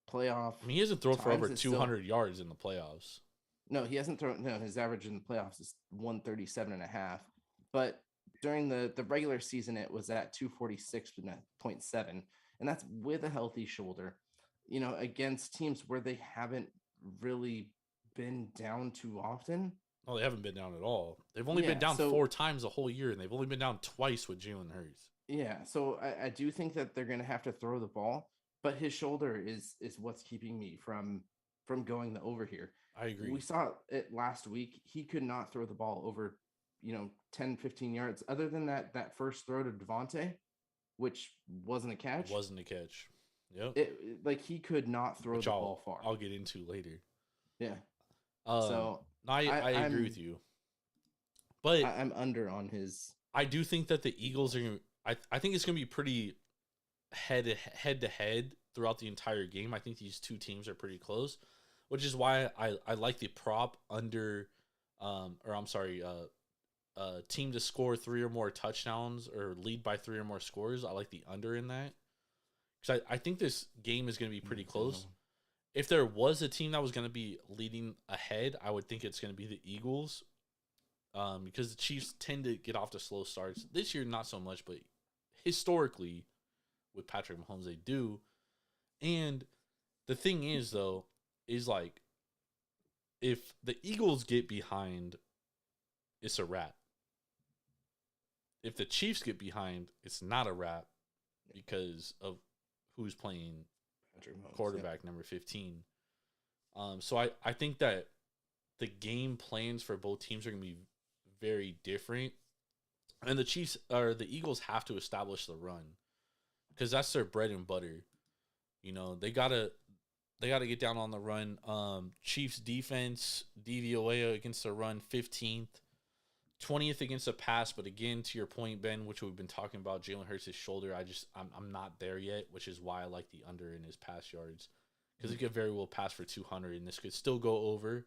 playoff. I mean, he hasn't thrown for times over is still- 200 yards in the playoffs. No, he hasn't thrown. No, his average in the playoffs is 137 and a half. But during the regular season, it was at 246.7, and that's with a healthy shoulder. Against teams where they haven't really been down too often. No, they haven't been down at all. They've only Yeah, been down so- 4 times the whole year, and they've only been down twice with Jalen Hurts. Yeah, so I do think that they're going to have to throw the ball, but his shoulder is what's keeping me from going the over here. I agree. We saw it last week. He could not throw the ball over, 10, 15 yards. Other than that first throw to Devontae, which wasn't a catch. It wasn't a catch. Yep. He could not throw Which the ball far. I'll get into later. Yeah. So I agree I'm- with you, but I'm under on his. I do think that the Eagles are going to. I think it's going to be pretty head to head throughout the entire game. I think these two teams are pretty close, which is why I like the prop under, team to score 3 or more touchdowns or lead by 3 or more scores. I like the under in that because I think this game is going to be pretty close. If there was a team that was going to be leading ahead, I would think it's going to be the Eagles, because the Chiefs tend to get off to slow starts. This year, not so much, but historically, with Patrick Mahomes, they do. And the thing is, though, is like, if the Eagles get behind, it's a wrap. If the Chiefs get behind, it's not a wrap because of who's playing Patrick Mahomes, quarterback number 15. So I think that the game plans for both teams are going to be very different. And the Eagles have to establish the run because that's their bread and butter. They gotta get down on the run. Chiefs defense, DVOA against the run, 15th. 20th against the pass, but again, to your point, Ben, which we've been talking about, Jalen Hurts' shoulder, I'm not there yet, which is why I like the under in his pass yards, because he could very well pass for 200, and this could still go over,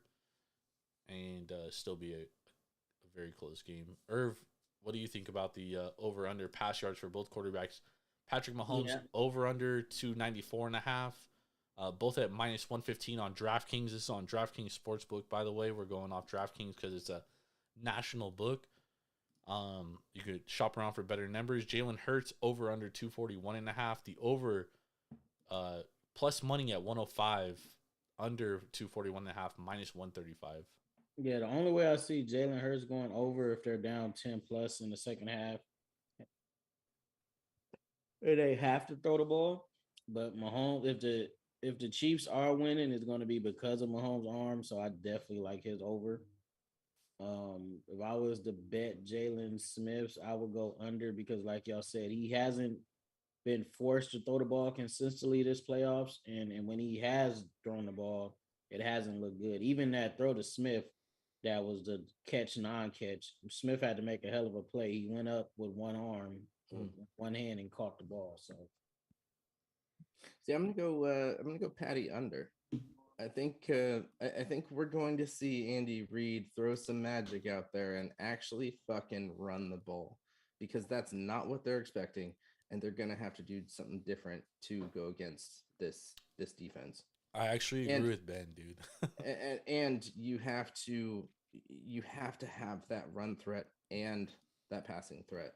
and still be a very close game. Irv, what do you think about the over under pass yards for both quarterbacks? Patrick Mahomes over under 294.5, both at minus 115 on DraftKings. This is on DraftKings Sportsbook, by the way. We're going off DraftKings because it's a national book. You could shop around for better numbers. Jalen Hurts over under 241.5. The over plus money at 105, under 241.5, minus 135. Yeah, the only way I see Jalen Hurts going over if they're down 10 plus in the second half. They have to throw the ball, but Mahomes, if the Chiefs are winning, it's going to be because of Mahomes' arm. So I definitely like his over. If I was to bet Jalen Smiths, I would go under because, like y'all said, he hasn't been forced to throw the ball consistently this playoffs, and when he has thrown the ball, it hasn't looked good. Even that throw to Smith, that was the catch non-catch. Smith had to make a hell of a play. He went up with one arm, with one hand, and caught the ball. So, see, I'm gonna go Patty under. I think we're going to see Andy Reid throw some magic out there and actually fucking run the ball, because that's not what they're expecting, and they're gonna have to do something different to go against this defense. I actually And agree with Ben, dude. and you have to have that run threat and that passing threat.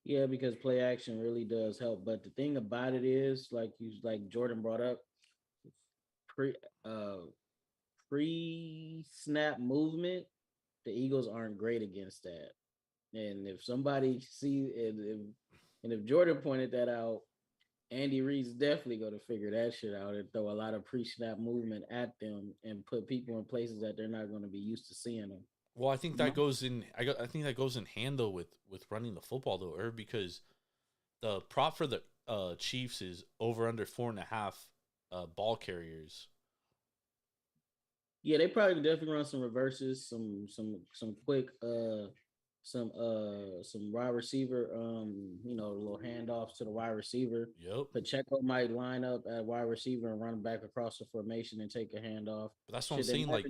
Yeah, because play action really does help. But the thing about it is, like Jordan brought up, pre uh pre snap movement, the Eagles aren't great against that. And if somebody see and if Jordan pointed that out, Andy Reid's definitely going to figure that shit out and throw a lot of pre-snap movement at them and put people in places that they're not going to be used to seeing them. Well, I think that goes in. I think that goes in hand though with running the football though, Irv, because the prop for the Chiefs is over under 4.5 ball carriers. Yeah, they probably definitely run some reverses, some quick some wide receiver little handoffs to the wide receiver. Yep. Pacheco might line up at wide receiver and run back across the formation and take a handoff. But that's what I'm saying. Like,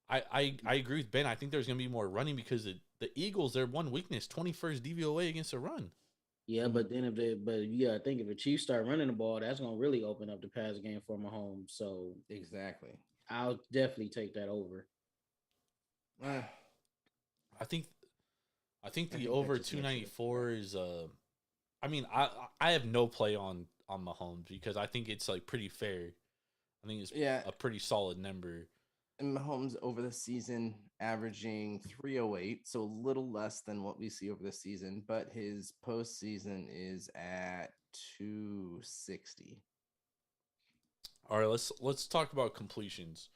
I agree with Ben. I think there's gonna be more running because the Eagles, their one weakness, 21st DVOA against a run. Yeah, but then I think if the Chiefs start running the ball, that's gonna really open up the pass game for Mahomes. So Exactly. I'll definitely take that over. I think the think over that just makes it 294 is I mean, I have no play on Mahomes because I think it's like pretty fair. I think it's a pretty solid number. And Mahomes over the season averaging 308, so a little less than what we see over the season, but his postseason is at 260. All right, let's talk about completions.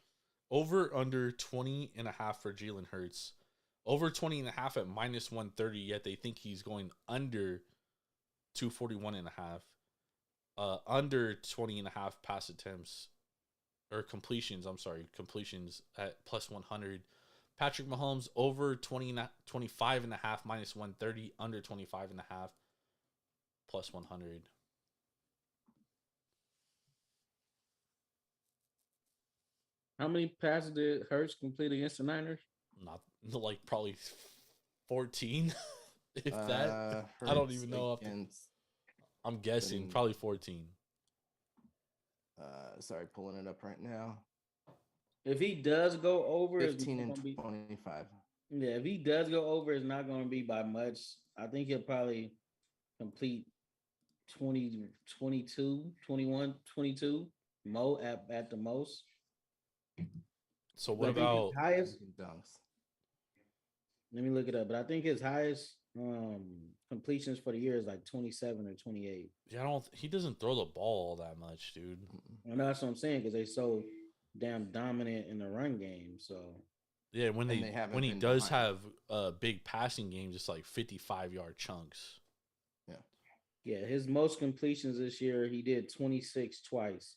Over under 20.5 for Jalen Hurts. Over 20.5 at minus 130, yet they think he's going under 241.5. Under 20.5 pass attempts or completions. I'm sorry, completions at plus 100. Patrick Mahomes over 25.5 minus 130, under 25.5 plus 100. How many passes did Hurts complete against the Niners? Not like probably 14, if that. I don't even know. I'm guessing probably 14. Sorry, pulling it up right now. If he does go over, 15 and 25. Yeah, if he does go over, it's not going to be by much. I think he'll probably complete 20, 22, 21, 22 at the most. So what about highest dunks? Let me look it up. But I think his highest completions for the year is like 27 or 28. Yeah, he doesn't throw the ball all that much, dude. And that's what I'm saying, because they're so damn dominant in the run game. So yeah, when he does have big passing games, it's like 55-yard chunks. Yeah, his most completions this year, he did 26 twice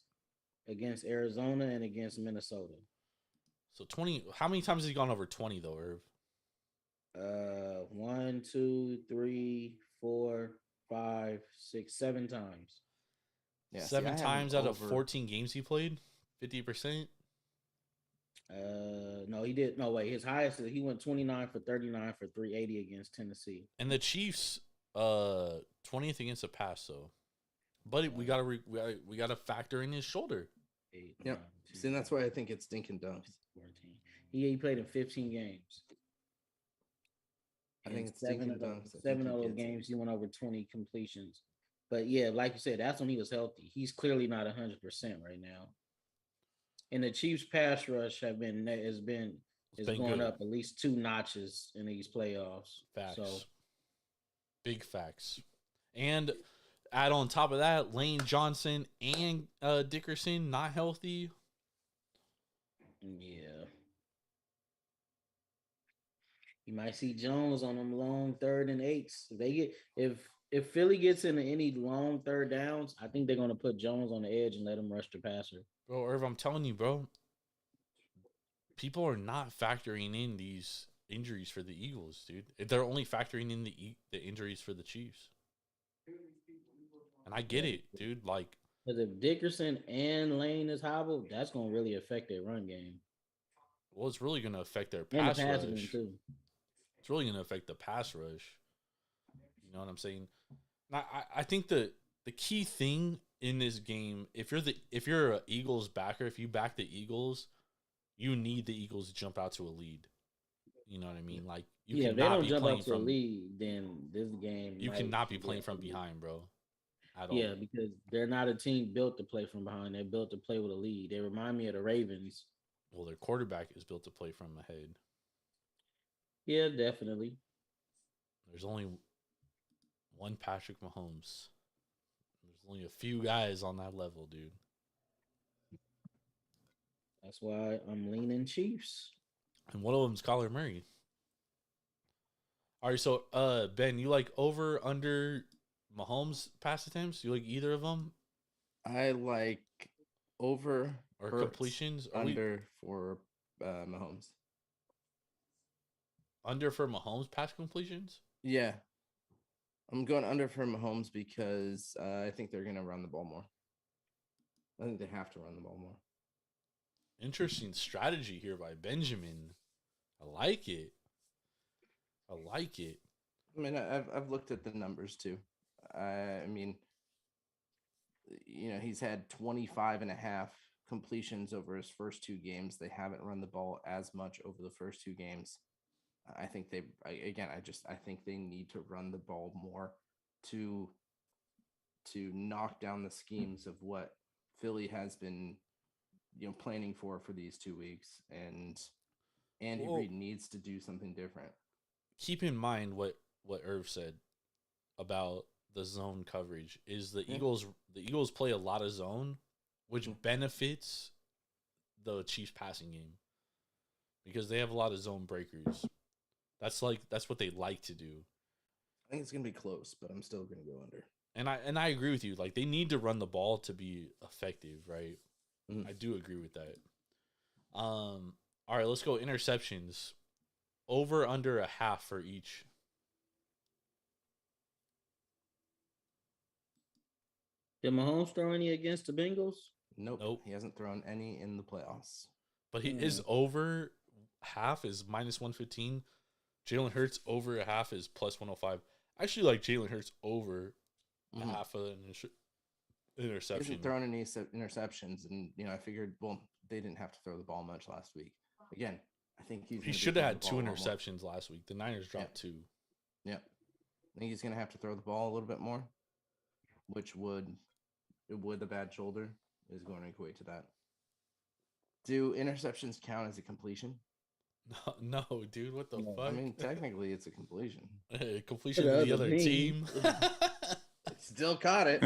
against Arizona and against Minnesota. So 20. How many times has he gone over 20 though, Irv? 1, 2, 3, 4, 5, 6, 7 times. Yeah, 7 times out of 14 games he played, 50%. No, he did. No, wait. His highest, he went 29 for 39 for 380 against Tennessee. And the Chiefs, 20th against the pass, though. But we gotta factor in his shoulder. 8, yep. 9, 2, see, that's why I think it's stinking dunks. 14. He played in 15 games. I think it's 7 of those games he went over 20 completions. But yeah, like you said, that's when he was healthy. He's clearly not 100% right now. And the Chiefs' pass rush is going good. Up at least 2 notches in these playoffs. Facts. So big facts. And add on top of that, Lane Johnson and Dickerson not healthy. Yeah. You might see Jones on them long 3rd and 8s. If Philly gets into any long 3rd downs, I think they're going to put Jones on the edge and let him rush the passer. Bro, Irv, I'm telling you, bro. People are not factoring in these injuries for the Eagles, dude. They're only factoring in the injuries for the Chiefs. And I get it, dude. Like, because if Dickerson and Lane is hobbled, that's going to really affect their run game. Well, it's really going to affect their pass rush. Too. It's really going to affect the pass rush. You know what I'm saying? Now, I think the key thing in this game, if you're a Eagles backer, if you back the Eagles, you need the Eagles to jump out to a lead. You know what I mean? Like you Yeah, if they cannot don't be jump playing out to a from lead, then this game you might cannot be get playing from ugly. behind, bro. At Yeah, all. because they're not a team built to play from behind. They're built to play with a lead. They remind me of the Ravens. Well, their quarterback is built to play from ahead. Yeah, definitely. There's only one Patrick Mahomes. There's only a few guys on that level, dude. That's why I'm leaning Chiefs. And one of them's Kyler Murray. All right, so Ben, you like over under Mahomes pass attempts? You like either of them I like over or Hurts, completions? Are under for Mahomes. under for Mahomes pass completions? Yeah, I'm going under for Mahomes because I think they're going to run the ball more. I think they have to run the ball more. Interesting strategy here by Benjamin. I like it. I like it. I mean, I've looked at the numbers too. I mean, he's had 25 and a half completions over his first two games. They haven't run the ball as much over the first two games. I think I think they need to run the ball more to knock down the schemes of what Philly has been, planning for these 2 weeks, and Andy Reid needs to do something different. Keep in mind what Irv said about the zone coverage is the Eagles play a lot of zone, which benefits the Chiefs passing game because they have a lot of zone breakers. That's what they like to do. I think it's gonna be close, but I'm still gonna go under. And I agree with you. Like they need to run the ball to be effective, right? Mm. I do agree with that. All right, let's go interceptions. Over under a half for each. Did Mahomes throw any against the Bengals? Nope. He hasn't thrown any in the playoffs. But he is over half is minus 115. Jalen Hurts over a half is plus 105. I actually like Jalen Hurts over a half of an interception. He hasn't thrown any interceptions, and I figured, well, they didn't have to throw the ball much last week. Again, I think he should have had 2 interceptions last week. The Niners dropped 2. Yeah, I think he's going to have to throw the ball a little bit more, which would a bad shoulder is going to equate to that. Do interceptions count as a completion? No, dude, what the fuck? I mean, technically, it's a completion. Completion to the other team. Still caught it.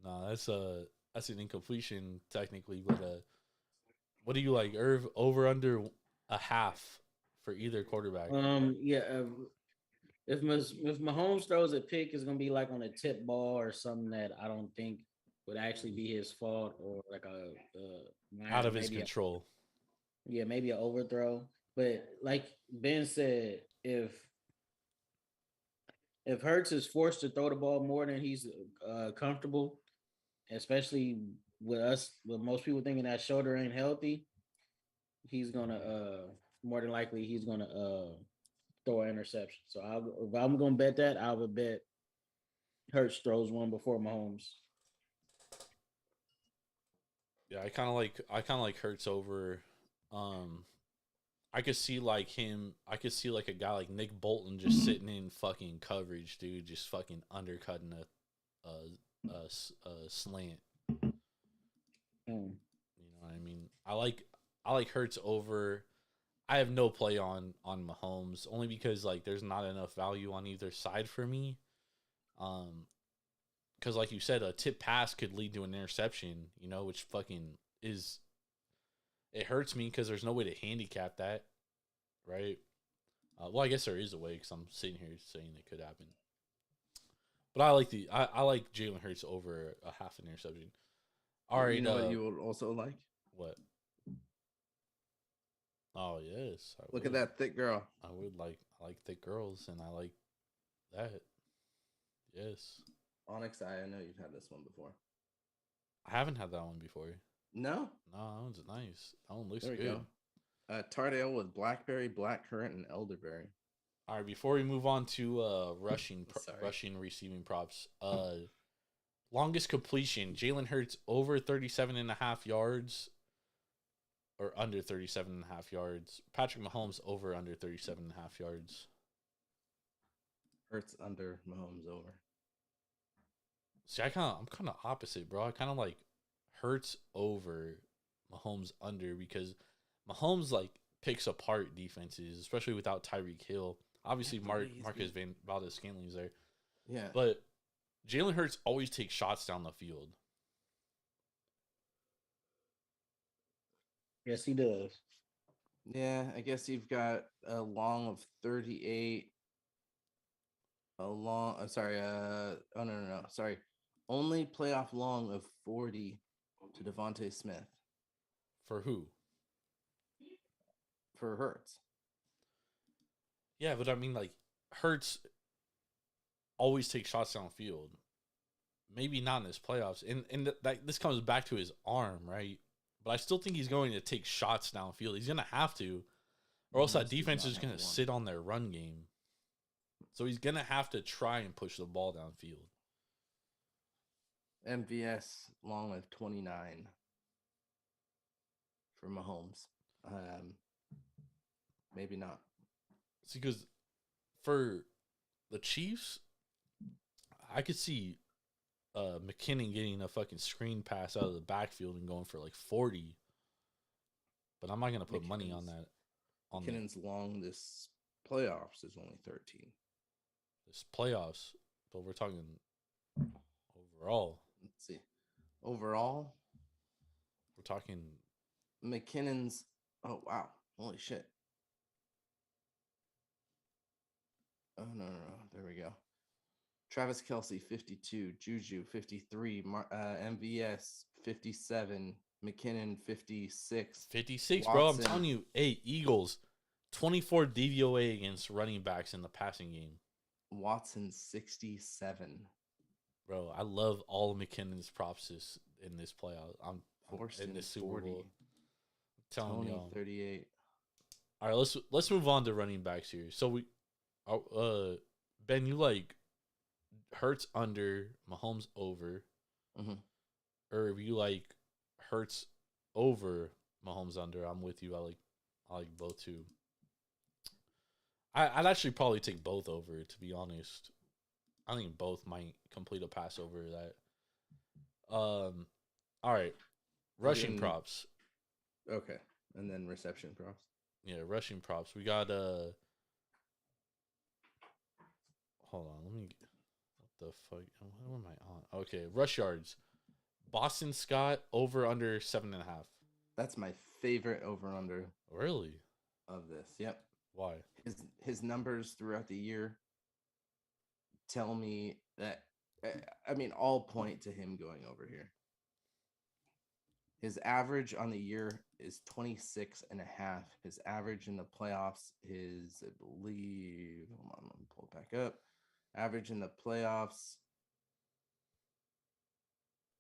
No, that's an incompletion technically. But what do you like, Irv? Over under a half for either quarterback. If Mahomes throws a pick, it's gonna be like on a tip ball or something that I don't think would actually be his fault, or like out of his control. Maybe an overthrow. But like Ben said, if Hurts is forced to throw the ball more than he's comfortable, especially with most people thinking that shoulder ain't healthy, he's gonna more than likely he's gonna throw an interception. So if I'm gonna bet that, I would bet Hurts throws one before Mahomes. Yeah, I kind of like Hurts over. I could see like a guy like Nick Bolton just sitting in fucking coverage, dude, just fucking undercutting a slant. You know what I mean? I like Hurts over. I have no play on Mahomes only because like there's not enough value on either side for me. Because like you said, a tip pass could lead to an interception, which fucking is. It hurts me because there's no way to handicap that, right? Well, I guess there is a way because I'm sitting here saying it could happen. But I like Jalen Hurts over a half an interception. All right, you know what you would also like? What? Oh yes, look at that thick girl. I like thick girls, and I like that. Yes. Onyx Eye. I know you've had this one before. I haven't had that one before. No, that one's nice. That one looks there good. Go. Tart ale with blackberry, blackcurrant, and elderberry. All right, before we move on to Sorry. rushing receiving props, longest completion, Jalen Hurts over 37.5 yards or under 37.5 yards. Patrick Mahomes over under 37.5 yards. Hurts under, Mahomes over. See, I'm kind of opposite, bro. I kind of like Hurts over, Mahomes under because Mahomes like picks apart defenses, especially without Tyreek Hill. Obviously, Marcus Valdez-Scantling's there, Yeah. but Jalen Hurts always takes shots down the field. Yes, he does. Yeah, I guess you've got a long of 38. Sorry, no. Sorry. Only playoff long of 40 to Devontae Smith For who? for Hurts. Yeah, but I mean, like, Hurts always takes shots downfield. Maybe not in his playoffs. And this comes back to his arm, right? But I still think he's going to take shots downfield. He's going to have to. Or else that defense is going to sit on their run game. So he's going to have to try and push the ball downfield. MVS long of 29 for Mahomes. Maybe not. See, because for the Chiefs, I could see McKinnon getting a fucking screen pass out of the backfield and going for like 40. But I'm not going to put money on that. McKinnon's long this playoffs is only 13. This playoffs, but we're talking overall. Let's see. Overall, We're talking McKinnon's. Oh, wow. Holy shit. Oh, no. There we go. Travis Kelce, 52. Juju, 53. MVS, 57. McKinnon, 56. 56, bro. I'm telling you, hey, Eagles, 24 DVOA against running backs in the passing game. Watson, 67. Bro, I love all of McKinnon's props in this playoff. I'm Forston, in this Super 40. Bowl. I'm telling Tony, y'all. 38. All right, let's move on to running backs here. So Ben, you like Hurts under, Mahomes over, or if you like Hurts over, Mahomes under, I'm with you. I like both too. I'd actually probably take both over, to be honest. I think both might complete a pass over that. All right, rushing props. Okay, and then reception props. Yeah, rushing props. We got hold on, let me get, what the fuck? What am I on? Okay, rush yards. Boston Scott over under 7.5. That's my favorite over under Really? of this. Yep. Why? His numbers throughout the year tell me that. I mean, all point to him going over here. His average on the year is 26.5. His average in the playoffs is, I believe, hold on, let me pull it back up. Average in the playoffs.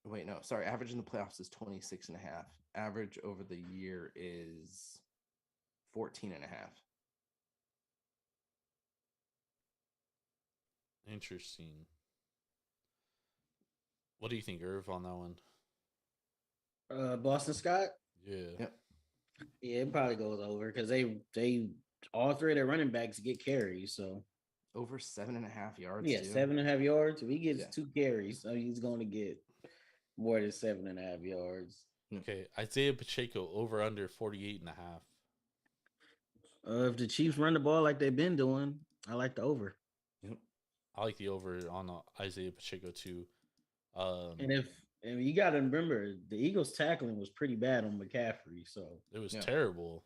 Wait, no, sorry. Average in the playoffs is 26.5. Average over the year is 14.5. Interesting. What do you think, Irv, on that one? Boston Scott. Yeah. Yep. Yeah, it probably goes over because they all three of their running backs get carries. So Over 7.5 yards. yeah, too. 7.5 yards. If he gets 2 carries, so he's going to get more than 7.5 yards. Okay, Isaiah Pacheco over under 48.5. If the Chiefs run the ball like they've been doing, I like the over. Yep. I like the over on Isaiah Pacheco too. And you got to remember, the Eagles' tackling was pretty bad on McCaffrey. So it was terrible.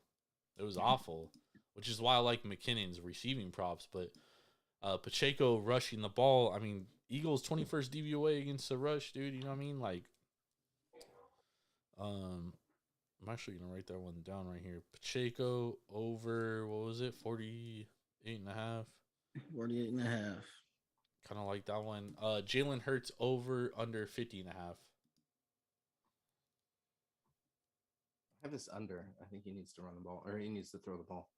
It was awful, which is why I like McKinnon's receiving props. But Pacheco rushing the ball, I mean, Eagles 21st DVOA against the rush, dude. You know what I mean? Like, I'm actually gonna write that one down right here. Pacheco over, what was it? 48.5. 48.5. Kind of like that one. Jalen Hurts over under 50.5. I have this under. I think he needs to run the ball, or he needs to throw the ball.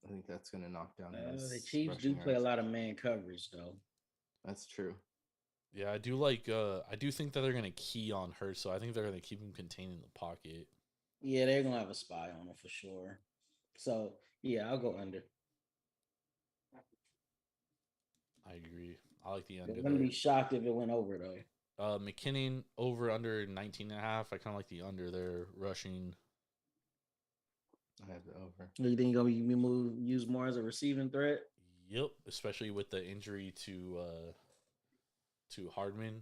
I think that's going to knock down The his Chiefs do rushing play a yards. lot of man coverage though. That's true. Yeah, I do like. I do think that they're gonna key on her, so I think they're gonna keep him contained in the pocket. Yeah, they're gonna have a spy on him for sure. So yeah, I'll go under. I agree. I like the I under wouldn't there. be shocked if it went over though. McKinnon over under 19 and a half. I kind of like the under there rushing. I have the over. You think gonna be used more as a receiving threat? Yep, especially with the injury to Hardman.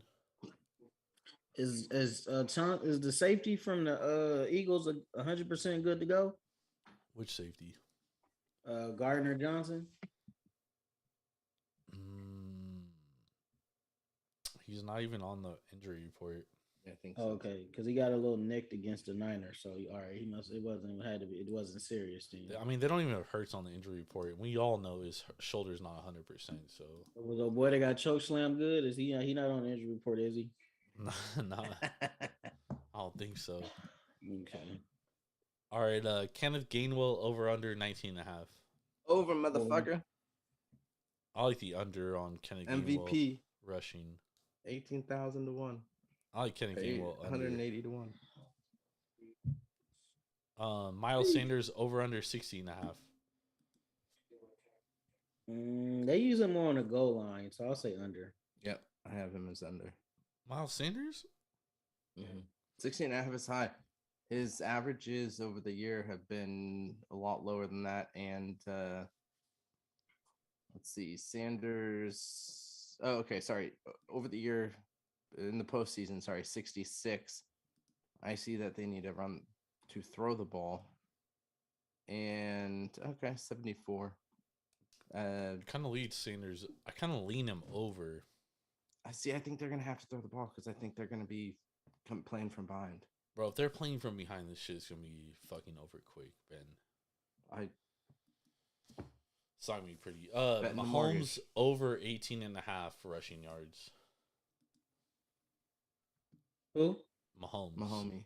Is the safety from the Eagles 100% good to go? Which safety? Gardner Johnson. He's not even on the injury report. Yeah, I think so. Okay, because he got a little nicked against the Niners, so all right, he must. It wasn't serious then. I mean, they don't even have Hurts on the injury report. We all know his shoulder's not 100%. So Was the boy that got choke slam good? Is he? He not on the injury report, is he? nah, I don't think so. Okay. All right, Kenneth Gainwell over under 19 and a half. Over, motherfucker. I like the under on Kenneth Gainwell MVP rushing. 18,000 to 1. I like Kenneth Gainwell under. 180 to 1. Miles Sanders over under 60 and a half. They use him more on the goal line, so I'll say under. Yep, I have him as under. Miles Sanders? 16 and a half is high. His averages over the year have been a lot lower than that. And let's see, Sanders. Oh, okay, sorry. Over the year in the postseason, 66. I see that they need to throw the ball. And okay, 74. Kind of leads Sanders. I kind of lean him over. I think they're gonna have to throw the ball because I think they're gonna be playing from behind. Bro, if they're playing from behind, this shit's gonna be fucking over quick, Ben. It's not gonna be pretty. Mahomes over 18 and a half rushing yards. Who? Mahomes.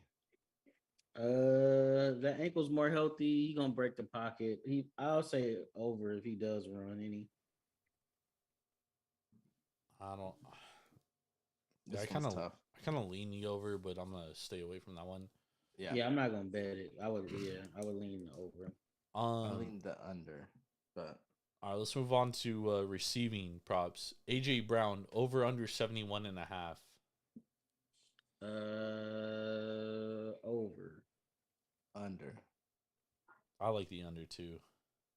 That ankle's more healthy. He gonna break the pocket. I'll say over if he does run any. I don't. This I one's tough. kind of lean the over, but I'm gonna stay away from that one. Yeah, I'm not gonna bet it. I would lean the over. I lean the under, but all right, let's move on to receiving props. AJ Brown over under 71 and a half. Over. Under. I like the under too.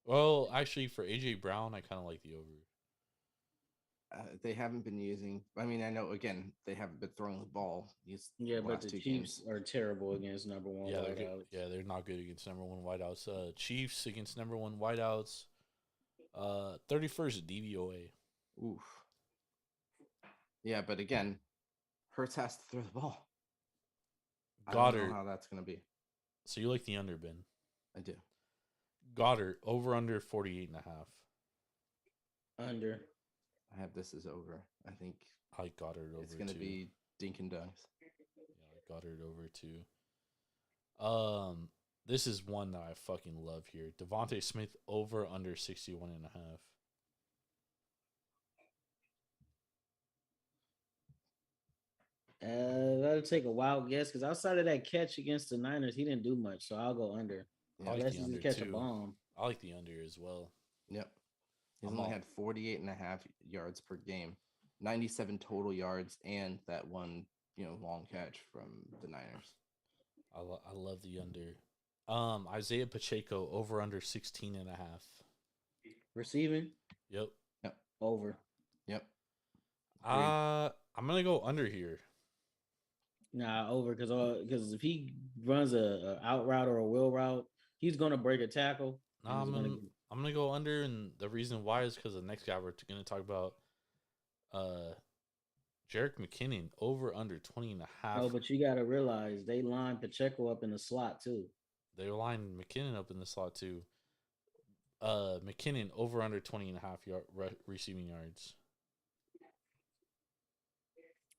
Well, actually, for AJ Brown, I kind of like the over. They haven't been using. I mean, I know again they haven't been throwing the ball. But the Chiefs are terrible against number one. Yeah, they're not good against number one wideouts. Chiefs against number one wideouts. 31st DVOA. Oof. Yeah, but again, Hurts has to throw the ball. Goddard. I don't know how that's gonna be. So you like the under, Ben? I do. Goddard over under 48 and a half. Under. I have this as over. I think I like Goddard over. It's gonna be dink and dunks. Yeah, Goddard over too. This is one that I fucking love here. Devontae Smith over under 61 and a half. That'll take a wild guess because outside of that catch against the Niners, he didn't do much. So I'll go under. Yeah, Unless he catch a bomb. I like the under as well. Yep. He's only had 48 and a half yards per game, 97 total yards, and that one, long catch from the Niners. I love the under. Isaiah Pacheco over under 16 and a half. Receiving? Yep. Over. Yep. I'm gonna go under here. Nah, over because if he runs a out route or a wheel route, he's gonna break a tackle. I'm gonna go under, and the reason why is because the next guy we're gonna talk about, Jerick McKinnon over under 20 and a half. Oh, but you gotta realize they line Pacheco up in the slot too. They line McKinnon up in the slot too. McKinnon over under 20 and a half receiving yards.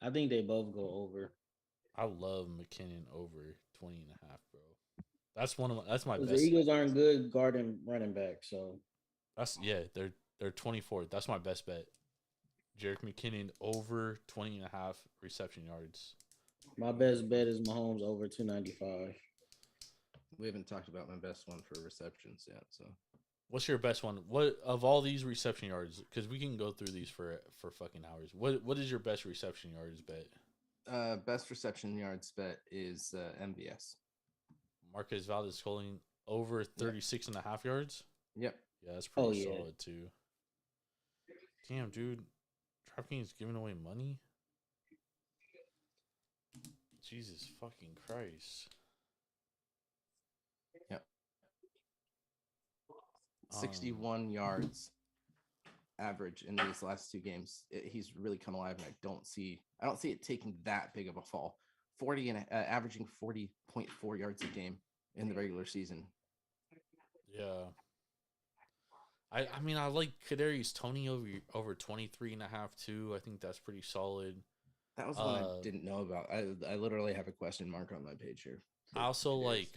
I think they both go over. I love McKinnon over 20 and a half, bro. That's my best. best. The Eagles aren't good guarding running back, so They're 24th. That's my best bet. Jerick McKinnon over 20.5 reception yards. My best bet is Mahomes over 295. We haven't talked about my best one for receptions yet. So, What's your best one? What of all these reception yards? Because we can go through these for fucking hours. What is your best reception yards bet? best reception yards bet is MVS. Marquez Valdez-Scantling over 36.5 yards. Yep. Yeah, that's pretty solid too. Damn, dude, DraftKings giving away money. Jesus fucking Christ. Yep. 61 yards average in these last two games. He's really come alive, and I don't see it taking that big of a fall. 40 and averaging 40.4 yards a game in the regular season. Yeah. I mean, I like Kadarius Toney over 23.5 too. I think that's pretty solid. That was one I didn't know about. I literally have a question mark on my page here. I also like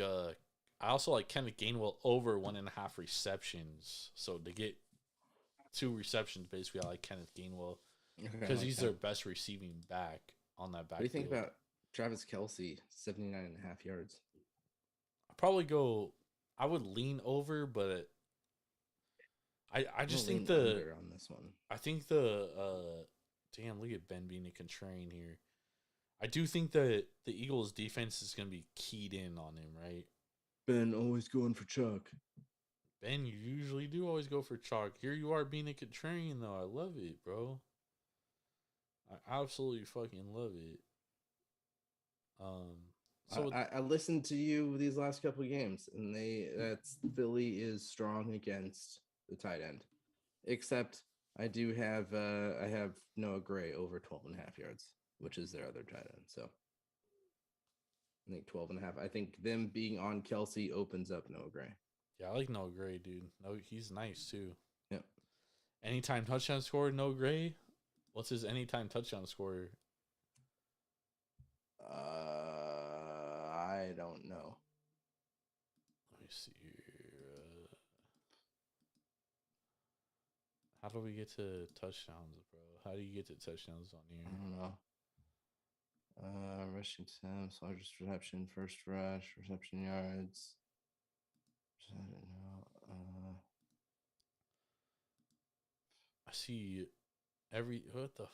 Kenneth Gainwell over 1.5 receptions. So to get 2 receptions, basically, I like Kenneth Gainwell because he's their best receiving back on that back. What do you think about Travis Kelce, 79.5 yards? I would lean over, but I just think under on this one. I think damn, look at Ben being a contrarian here. I do think that the Eagles defense is going to be keyed in on him, right? Ben always going for Chuck. Ben, you usually do always go for chalk. Here you are being a contrarian, though. I love it, bro. I absolutely fucking love it. So I listened to you these last couple of games, and Philly is strong against the tight end. Except I do have I have Noah Gray over 12.5 yards, which is their other tight end. So I think 12.5. I think them being on Kelce opens up Noah Gray. Yeah, I like Noah Gray, dude. No, he's nice too. Yep. Anytime touchdown scorer, Noah Gray. What's his anytime touchdown scorer? I don't know. Let me see here. How do we get to touchdowns, bro? How do you get to touchdowns on here? I don't know. Rushing attempts, largest reception, first rush, reception yards. I don't know. I see what the fuck?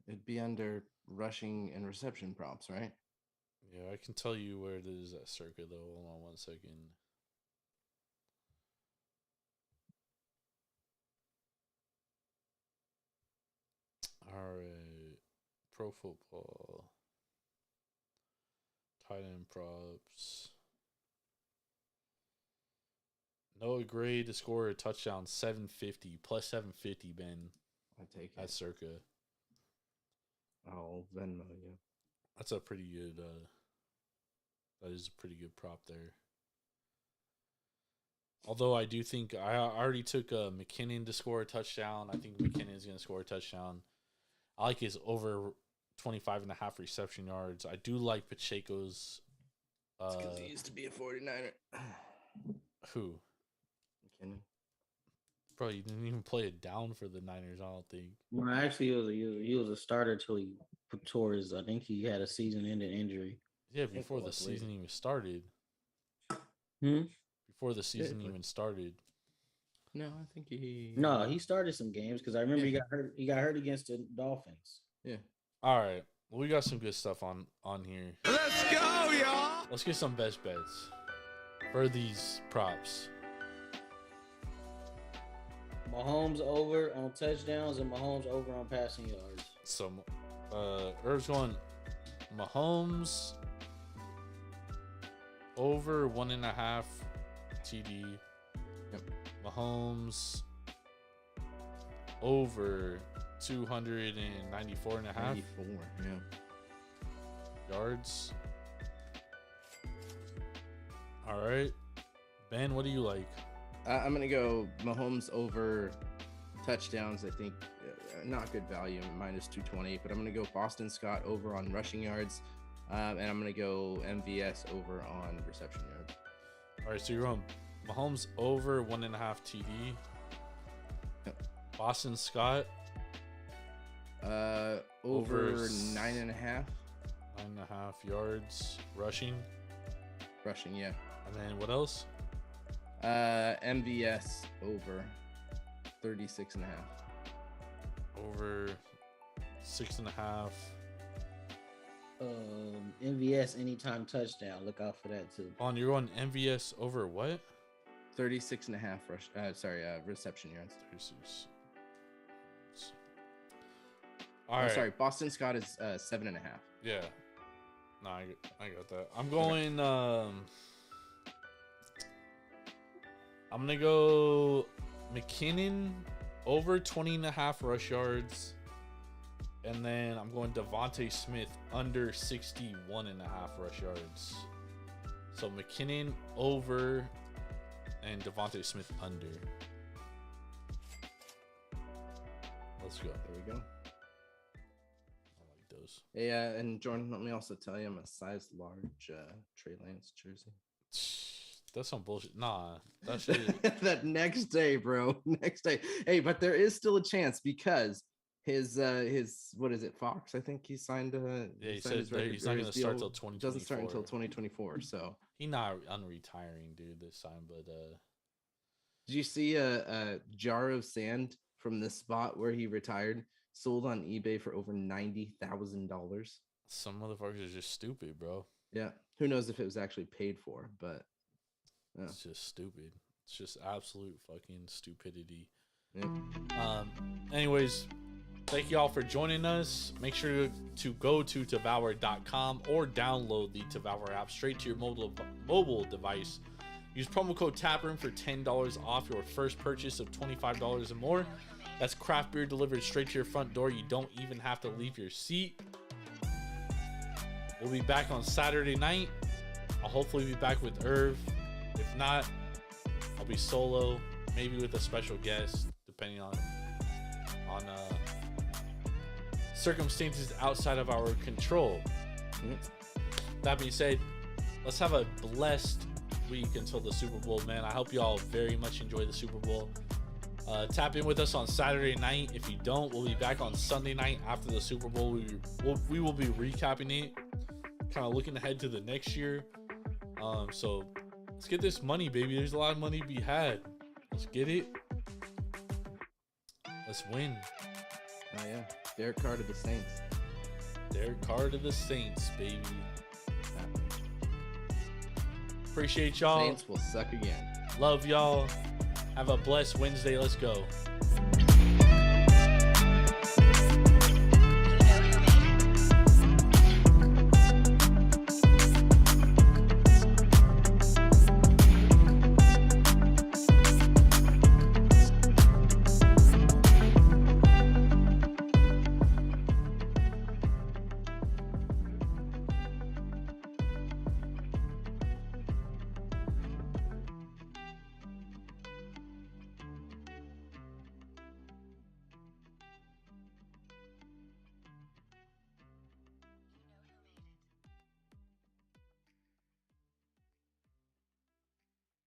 It'd be under rushing and reception props, right? Yeah, I can tell you where it is at Circa, though. Hold on 1 second. All right. Pro Football. Tight end props. Noah Gray to score a touchdown, 750, plus 750, Ben. I take it. At Circa. I'll Venmo you. That's a pretty good, that is a pretty good prop there. Although I do think I already took McKinnon to score a touchdown. I think McKinnon is going to score a touchdown. I like his over 25.5 reception yards. I do like Pacheco's. Because he used to be a 49er. Who? McKinnon. Bro, you didn't even play it down for the Niners, I don't think. Well, actually, he was a starter till he tore his. I think he had a season-ending injury. Yeah, before the season even started. Before the season even started. No, I think he. No, he started some games because I remember he got hurt. He got hurt against the Dolphins. Yeah. All right. Well, we got some good stuff on here. Let's go, y'all. Let's get some best bets for these props. Mahomes over on touchdowns and Mahomes over on passing yards. So, Irv's going Mahomes over 1.5 TD. Yep. Mahomes over 294.5 94, yeah. yards. All right. Ben, what do you like? I'm going to go Mahomes over touchdowns. I think not good value, minus 220. But I'm going to go Boston Scott over on rushing yards. And I'm going to go MVS over on reception yards. All right, so you're on Mahomes over 1.5 TD. Yep. Boston Scott. Over 9.5. 9.5 yards rushing. Rushing, yeah. And then what else? MVS over 36.5. Over 6.5. MVS anytime touchdown. Look out for that too. On you're on MVS over what? 36.5 reception yards. 36. All right. Sorry, Boston Scott is 7.5. Yeah. No, I got that. I'm going. I'm gonna go McKinnon over 20.5 rush yards, and then I'm going Devontae Smith under 61.5 rush yards. So McKinnon over and Devontae Smith under. Let's go. There we go. I like those. Yeah, and Jordan, let me also tell you, I'm a size large Trey Lance jersey. That's some bullshit. Nah, that shit. That next day, bro. Next day. Hey, but there is still a chance because his what is it, Fox? I think he signed Yeah, he said he's not gonna start till 2024. Doesn't start until 2024. So he not unretiring, dude, this time. But did you see a jar of sand from the spot where he retired sold on eBay for over $90,000? some motherfuckers are just stupid, bro. Yeah, who knows if it was actually paid for, but yeah. It's just stupid. It's just absolute fucking stupidity. Yeah. Anyways, thank you all for joining us. Make sure to go to Devour.com or download the Devour app straight to your mobile device. Use promo code TAPROOM for $10 off your first purchase of $25 or more. That's craft beer delivered straight to your front door. You don't even have to leave your seat. We'll be back on Saturday night. I'll hopefully be back with Irv. If not, I'll be solo, maybe with a special guest, depending on circumstances outside of our control. That being said, let's have a blessed week until the Super Bowl, man. I hope you all very much enjoy the Super Bowl. Tap in with us on Saturday night. If you don't, we'll be back on Sunday night after the Super Bowl. We will be recapping it, kind of looking ahead to the next year. So let's get this money, baby. There's a lot of money to be had. Let's get it. Let's win. Oh yeah, Derek Carr to the Saints. Derek Carr to the Saints, baby. Appreciate y'all. Saints will suck again. Love y'all. Have a blessed Wednesday. Let's go.